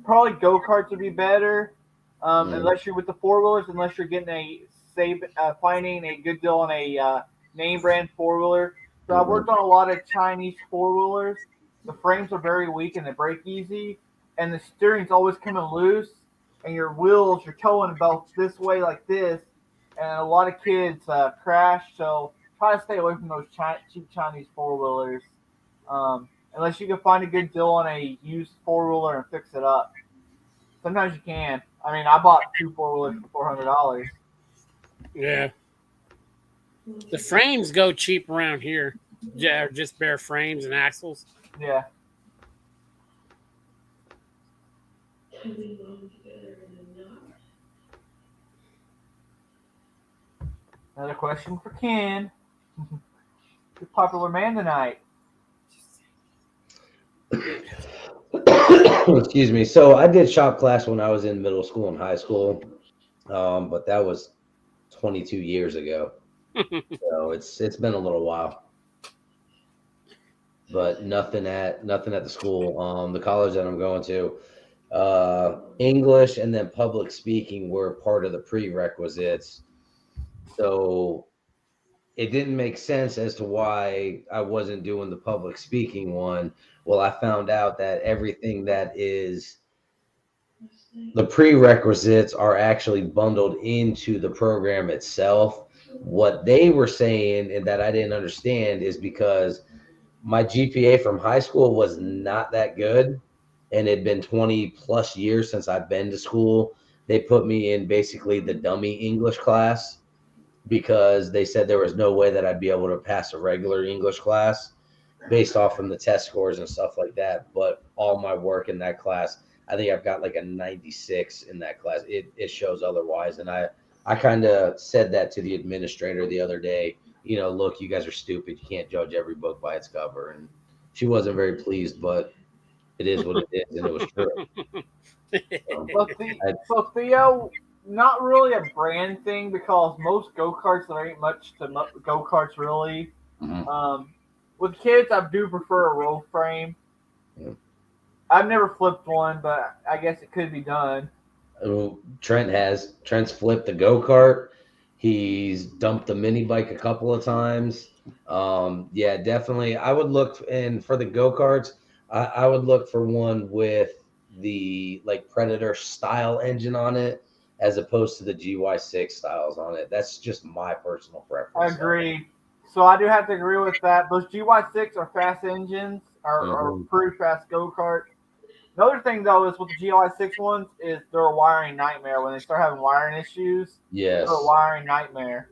Probably go-karts would be better, unless you're with the four-wheelers, unless you're getting finding a good deal on a name brand four-wheeler. So I've worked on a lot of Chinese four-wheelers. The frames are very weak and they break easy, and the steering's always coming loose, and your wheels, you're towing about this way like this, and a lot of kids crash. So try to stay away from those cheap Chinese four-wheelers. Unless you can find a good deal on a used four-wheeler and fix it up. Sometimes you can. I mean, I bought 2 four-wheelers for $400.
Yeah. The frames go cheap around here. Yeah, just bare frames and axles.
Yeah. Another question for Ken. Who's popular man tonight?
Excuse me. So I did shop class when I was in middle school and high school, but that was 22 years ago. So it's been a little while. But nothing at the school. The college that I'm going to, English and then public speaking were part of the prerequisites. So it didn't make sense as to why I wasn't doing the public speaking one. Well, I found out that everything that is the prerequisites are actually bundled into the program itself. What they were saying and that I didn't understand is because my GPA from high school was not that good, and it had been 20 plus years since I've been to school. They put me in basically the dummy English class because they said there was no way that I'd be able to pass a regular English class based off from the test scores and stuff like that. But all my work in that class, I think I've got like a 96 in that class. It shows otherwise. And I kind of said that to the administrator the other day. Look, you guys are stupid. You can't judge every book by its cover. And she wasn't very pleased, but it is what it is, and it was true.
So Theo, not really a brand thing because most go-karts, there ain't much to go-karts really.
Mm-hmm.
With kids, I do prefer a roll frame.
Yeah.
I've never flipped one, but I guess it could be done.
Trent's flipped the go-kart. He's dumped the mini bike a couple of times. Yeah, definitely. I would look, and for the go-karts, I would look for one with the like Predator style engine on it as opposed to the GY6 styles on it. That's just my personal preference.
I agree. So I do have to agree with that. Those GY6 are fast engines, are pretty fast go-kart. Another thing, though, is with the GY6 ones is they're a wiring nightmare. When they start having wiring issues,
yes,
they're a wiring nightmare.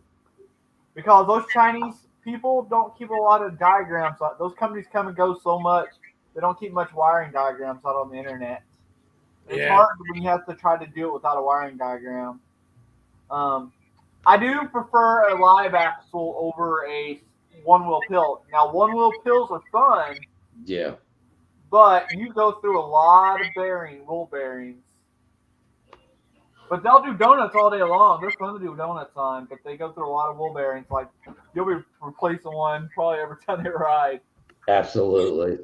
Because those Chinese people don't keep a lot of diagrams. Those companies come and go so much, they don't keep much wiring diagrams out on the internet. It's hard when you have to try to do it without a wiring diagram. I do prefer a live axle over a one-wheel pill. Now, one-wheel pills are fun.
Yeah.
But you go through a lot of ball bearings. But they'll do donuts all day long. They're fun to do donuts on, but they go through a lot of wheel bearings. Like you'll be replacing one probably every time they ride.
Absolutely.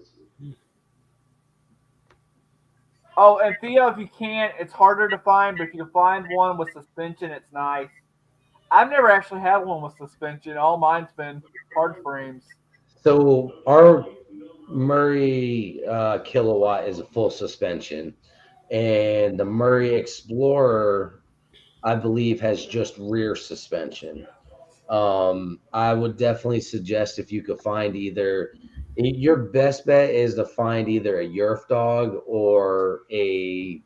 Oh, and Theo, if you can, it's harder to find, but if you can find one with suspension, it's nice. I've never actually had one with suspension. All mine's been hard frames.
So our Murray Kilowatt is a full suspension, and the Murray Explorer, I believe, has just rear suspension. I would definitely suggest if you could find either, your best bet is to find either a Yerf dog or a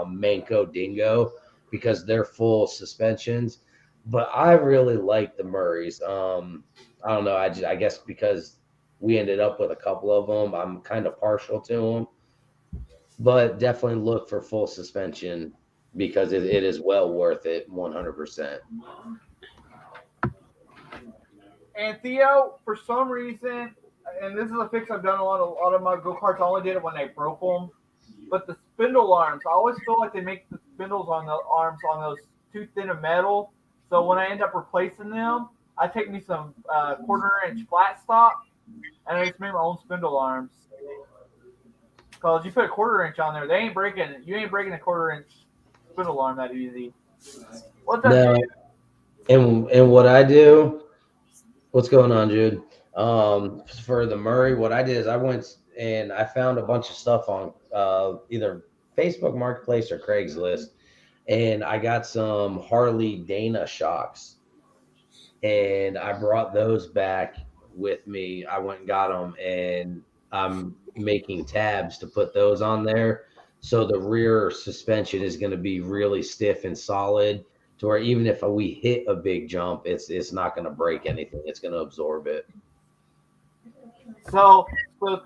Manco Dingo because they're full suspensions. But I really like the Murrays. I don't know. I guess because we ended up with a couple of them, I'm kind of partial to them. But definitely look for full suspension because it is well worth it, 100%.
And Theo, for some reason, and this is a fix I've done a lot of my go-karts. I only did it when they broke them. But the spindle arms, I always feel like they make the spindles on the arms on those too thin of metal. So when I end up replacing them, I take me some quarter-inch flat stop, and I just make my own spindle arms. Because you put a quarter-inch on there, they ain't breaking. You ain't breaking a quarter-inch spindle arm that easy. What's up,
No, and what I do, what's going on, Jude? For the Murray, what I did is I went and I found a bunch of stuff on either Facebook Marketplace or Craigslist, and I got some Harley Dana shocks, and I brought those back with me. I went and got them, and I'm making tabs to put those on there. So the rear suspension is going to be really stiff and solid to where even if we hit a big jump, it's not going to break anything. It's going to absorb it.
So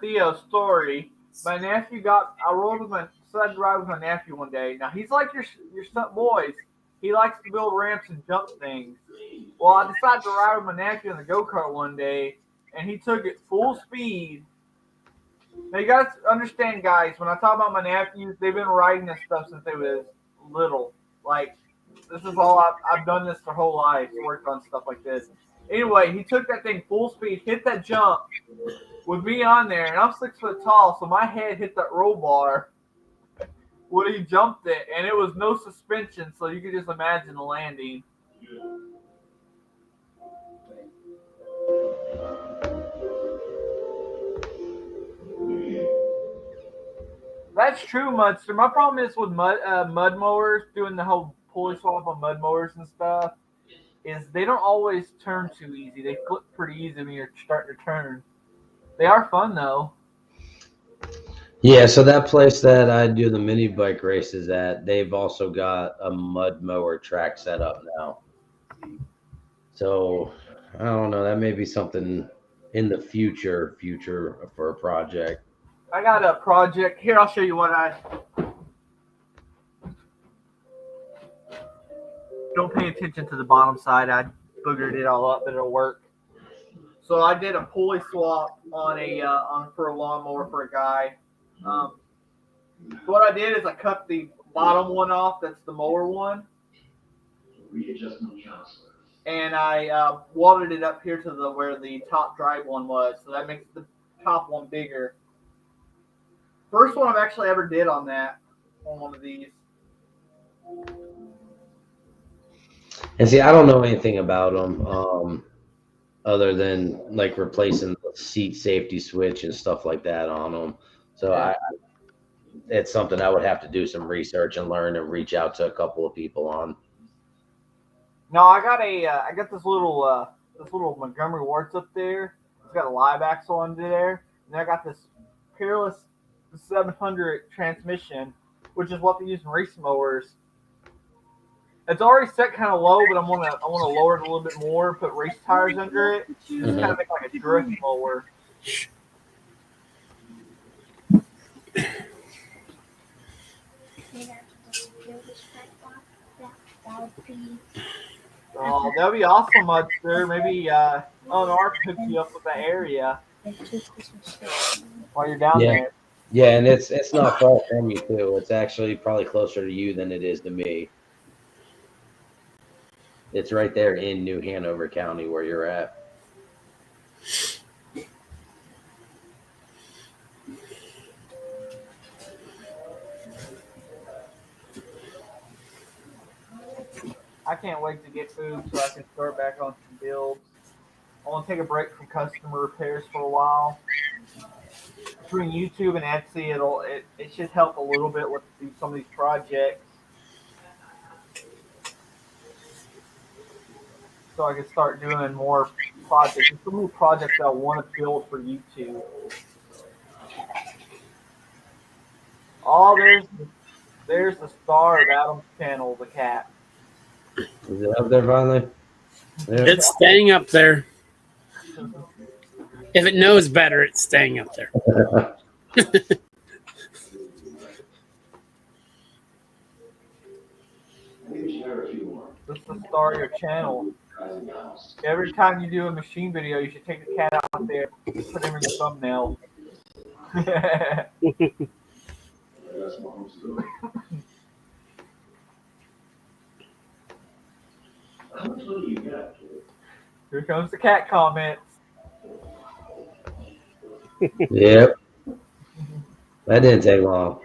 Theo, story. My nephew I rode with my son, ride with my nephew one day. Now he's like your son boys. He likes to build ramps and jump things. Well, I decided to ride with my nephew in the go-kart one day, and he took it full speed. Now you guys understand, guys, when I talk about my nephews, they've been riding this stuff since they was little. Like, this is all I've done this their whole life, worked on stuff like this. Anyway, he took that thing full speed, hit that jump with me on there, and I'm 6 foot tall, so my head hit that roll bar when he jumped it, and it was no suspension, so you could just imagine the landing. That's true, Mudster. My problem is with mud mowers, doing the whole pulley swap on mud mowers and stuff, is they don't always turn too easy. They flip pretty easy when you're starting to turn. They are fun, though.
Yeah, so that place that I do the mini bike races at, they've also got a mud mower track set up now. So I don't know. That may be something in the future for a project.
I got a project. Here, I'll show you what don't pay attention to the bottom side. I boogered it all up, but it'll work. So I did a pulley swap for a lawnmower for a guy. So what I did is I cut the bottom one off. That's the mower one.
Readjustment counselor.
And I welded it up here to where the top drive one was. So that makes the top one bigger. First one I've actually ever did on one of these.
And see, I don't know anything about them other than like replacing the seat safety switch and stuff like that on them. So it's something I would have to do some research and learn and reach out to a couple of people on.
No, I got this little Montgomery Warts up there. It's got a live axle under there, and I got this Peerless 700 transmission, which is what they use in race mowers. It's already set kind of low, but I want to lower it a little bit more, put race tires under it, just kind of make like a drift mower. Oh, that'd be awesome, Mudster. Maybe R hook you up with that area while you're down there.
Yeah, and it's not far from you too. It's actually probably closer to you than it is to me. It's right there in New Hanover County where you're at.
I can't wait to get food so I can start back on some builds. I want to take a break from customer repairs for a while. Between YouTube and Etsy, it should help a little bit with some of these projects. So I can start doing more projects. There's so many projects that I want to build for YouTube. Oh, there's the star of Adam's channel, the cat.
Is it up there finally? Yeah.
It's staying up there. If it knows better, it's staying up there.
Maybe share a few more.
This is the star of your channel.
Rising house.
Every time you do a machine video, you should take the cat out there, put him in the thumbnail.
That's mom's story. How much money you got, kid?
Here comes the cat comments.
Yep. That didn't take long.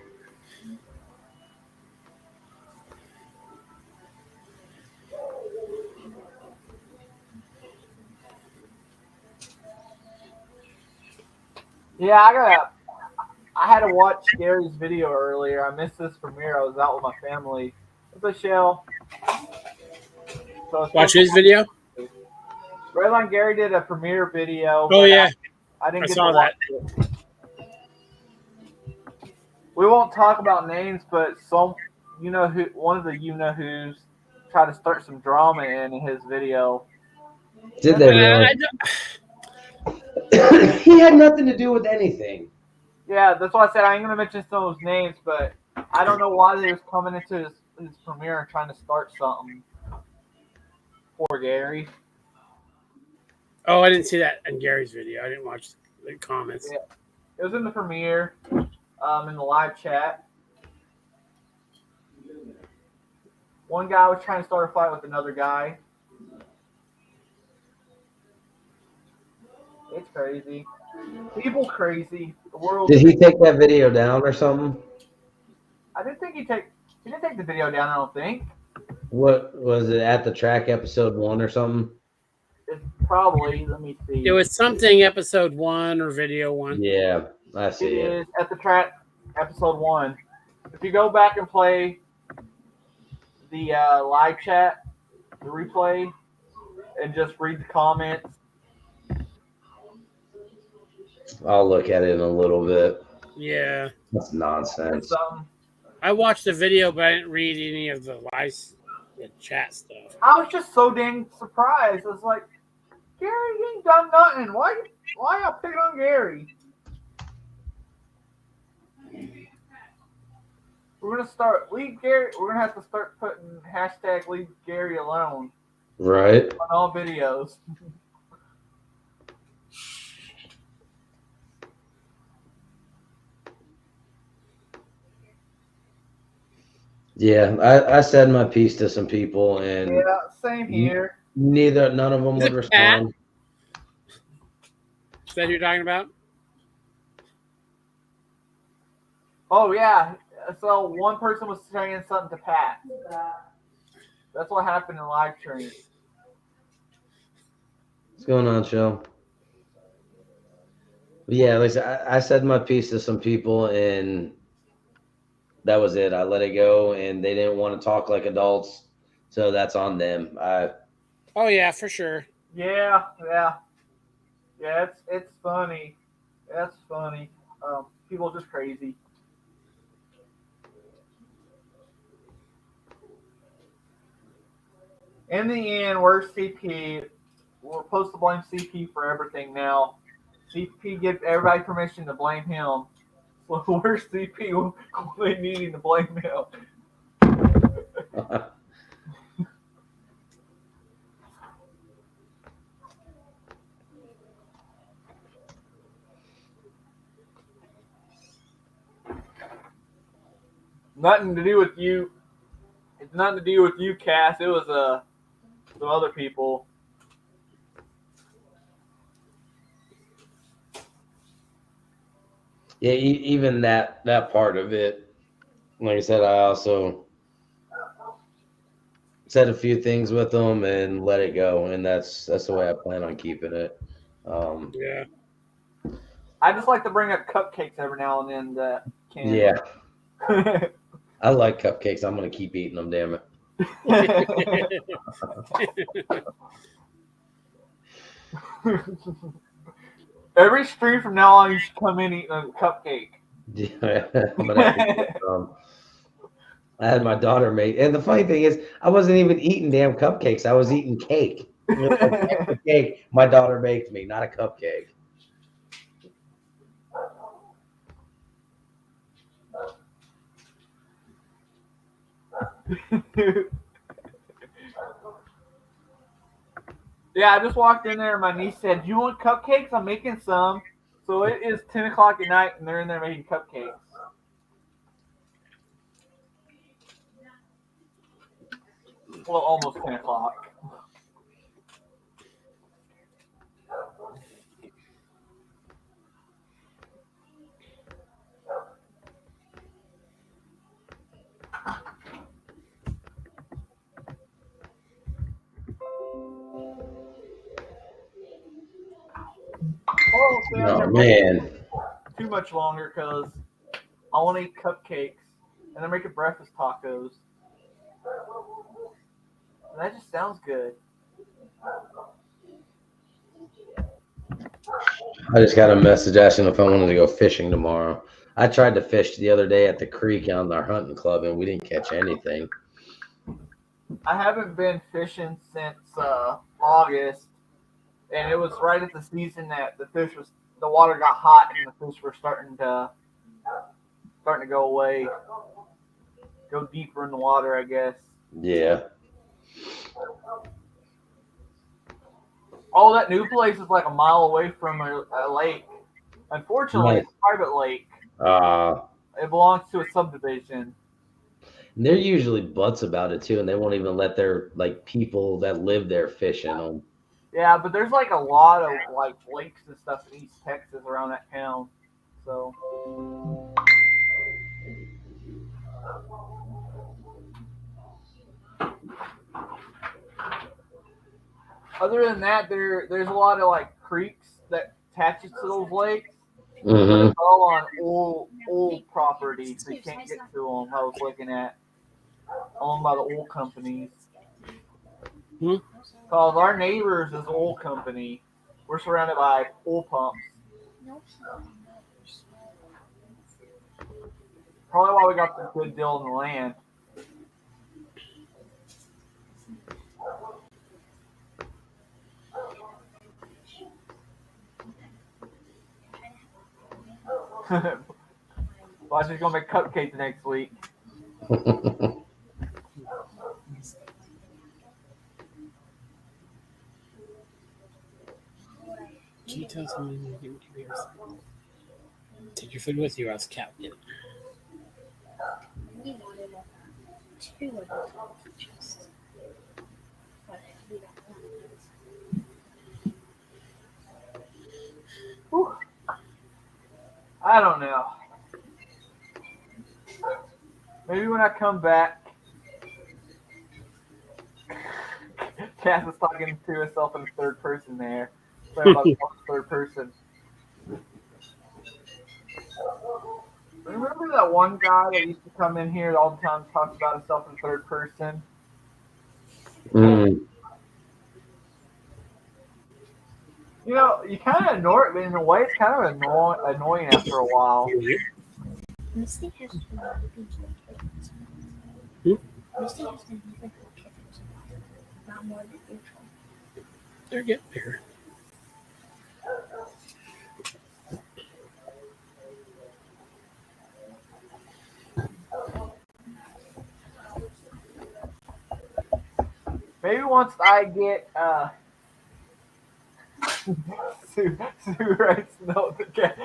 Yeah, I had to watch Gary's video earlier. I missed this premiere. I was out with my family. What's up, Shell? So
Watch his video?
Redline Gary did a premiere video.
Oh,
but
yeah.
I didn't
I
get
saw
to watch it. We won't talk about names, but one of the you-know-who's tried to start some drama in his video.
Did they really? He had nothing to do with anything.
Yeah, that's why I said I ain't gonna mention some of those names, but I don't know why they was coming into his premiere and trying to start something. Poor Gary.
Oh, I didn't see that in Gary's video. I didn't watch the comments.
Yeah. It was in the premiere, in the live chat. One guy was trying to start a fight with another guy. It's crazy. People crazy. The world.
Did he take that video down or something?
I didn't think he didn't take the video down. I don't think.
What was it, at the track episode 1 or something?
It's probably. Let me see.
It was something episode 1 or video 1.
Yeah, I
It
see it.
is at the track episode 1. If you go back and play the live chat, the replay, and just read the comments.
I'll look at it in a little bit.
Yeah.
That's nonsense.
It's,
I watched the video, but I didn't read any of the chat stuff.
I was just so dang surprised. I was like, Gary ain't done nothing. Why y'all picking on Gary? We're gonna have to start putting hashtag leave Gary alone
Right?
on all videos.
Yeah, I said my piece to some people, and
Yeah, same here.
none of them would respond.
Is that who you're talking about?
Oh yeah. So one person was saying something to Pat. That's what happened in live stream.
What's going on, Shell? Yeah, like I said, I said my piece to some people, and that was it. I let it go, and they didn't want to talk like adults, so that's on them.
Oh, yeah, for sure.
Yeah. It's funny. That's funny. People are just crazy. In the end, we're CP. We're supposed to blame CP for everything now. CP gives everybody permission to blame him. So where's CP when they needing to blame him? Nothing to do with you. It's nothing to do with you, Cass. It was to other people.
Yeah, even that part of it. Like I said, I also said a few things with them and let it go, and that's the way I plan on keeping it.
Yeah.
I just like to bring up cupcakes every now and then that can.
Yeah, I like cupcakes. I'm gonna keep eating them. Damn it.
Every stream from now on, you should come in eating a cupcake.
Yeah, I'm gonna have to get some. I had my daughter make, and the funny thing is, I wasn't even eating damn cupcakes. I was eating cake. It was like extra cake my daughter baked me, not a cupcake.
Yeah, I just walked in there and my niece said, "You want cupcakes? I'm making some." So it is 10 o'clock at night and they're in there making cupcakes. Well, almost 10 o'clock. Oh, see, I'm
Oh
never
man,
too much longer because I want to eat cupcakes and they're making breakfast tacos. And that just sounds good.
I just got a message asking if I wanted to go fishing tomorrow. I tried to fish the other day at the creek on our hunting club, and we didn't catch anything.
I haven't been fishing since August, and it was right at the season that the water got hot and the fish were starting to go away, go deeper in the water, I guess.
Yeah.
Oh, that new place is like a mile away from a lake. Unfortunately,
Nice.
it's a private lake. It belongs to a subdivision.
They're usually butts about it too, and they won't even let their people that live there fish in them.
Yeah, but there's like a lot of like lakes and stuff in East Texas around that town. So other than that, there's a lot of like creeks that attaches to those lakes. But
Mm-hmm.
it's all on old property, so you can't get to them. I was looking at owned by the oil companies. Cause our neighbors is oil company. We're surrounded by oil pumps. Probably why we got the good deal on the land. Well, I'm just gonna make cupcakes next week.
Can you tell someone to give me 2 beers? Take your food with you, or else Cat will get it.
We wanted two of those just, but we got one.
Whew. I don't know. Maybe when I come back, Cass is talking to herself in the third person there. Sorry about the third person. Remember that one guy that used to come in here all the time and talk about himself in third person?
Mm.
You know, you kind of ignore it, but in a way, it's kind of annoying after a while.
Misty has been moving to Misty has been moving her kittens not more than neutral.
They're getting bigger.
Maybe once I get Sue writes note to Cat.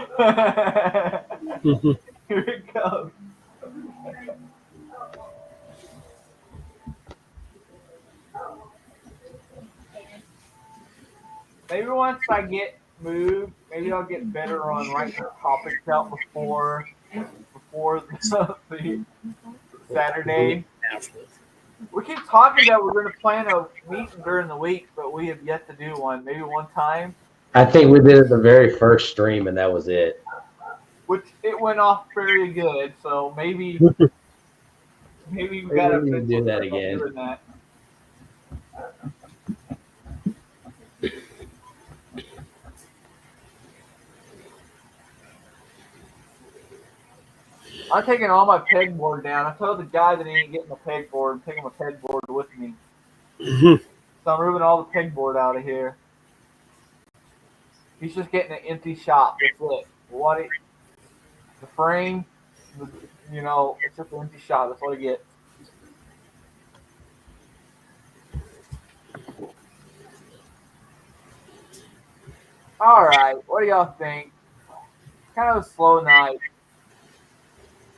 Here it comes. maybe once I get moved, maybe I'll get better on writing topics out before the Saturday. We keep talking that we're going to plan a meeting during the week, but we have yet to do one. Maybe one time,
I think we did it the very first stream, and that was it.
which it went off very good. So maybe we got to
do that again.
Doing that. I'm taking all my pegboard down. I told the guy that he ain't getting a pegboard. I'm taking my pegboard with me.
Mhm.
So I'm moving all the pegboard out of here. He's just getting an empty shop. That's it. The frame, it's just an empty shop. That's what he gets. All right. What do y'all think? Kind of a slow night.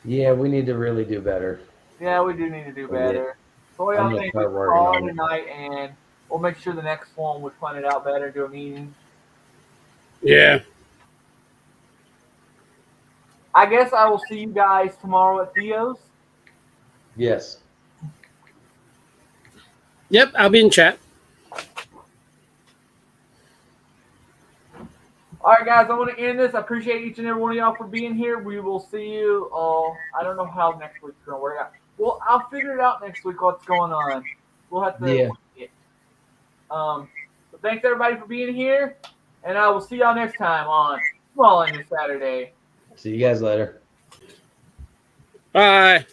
Yeah, we need to really do better.
Yeah, we do need to do better. So what do
I'm
y'all
gonna
think?
start
We
working
call
on it.
tonight, and we'll make sure the next one we plan it out better. Do a meeting.
Yeah.
I guess I will see you guys tomorrow at Theo's.
Yes.
Yep, I'll be in chat.
All right, guys, I want to end this. I appreciate each and every one of y'all for being here. We will see you. I don't know how next week's going to work out. Well, I'll figure it out next week what's going on. We'll have to.
Yeah.
So thanks, everybody, for being here. And I will see y'all next time on Small Engine Saturday.
See you guys later.
Bye.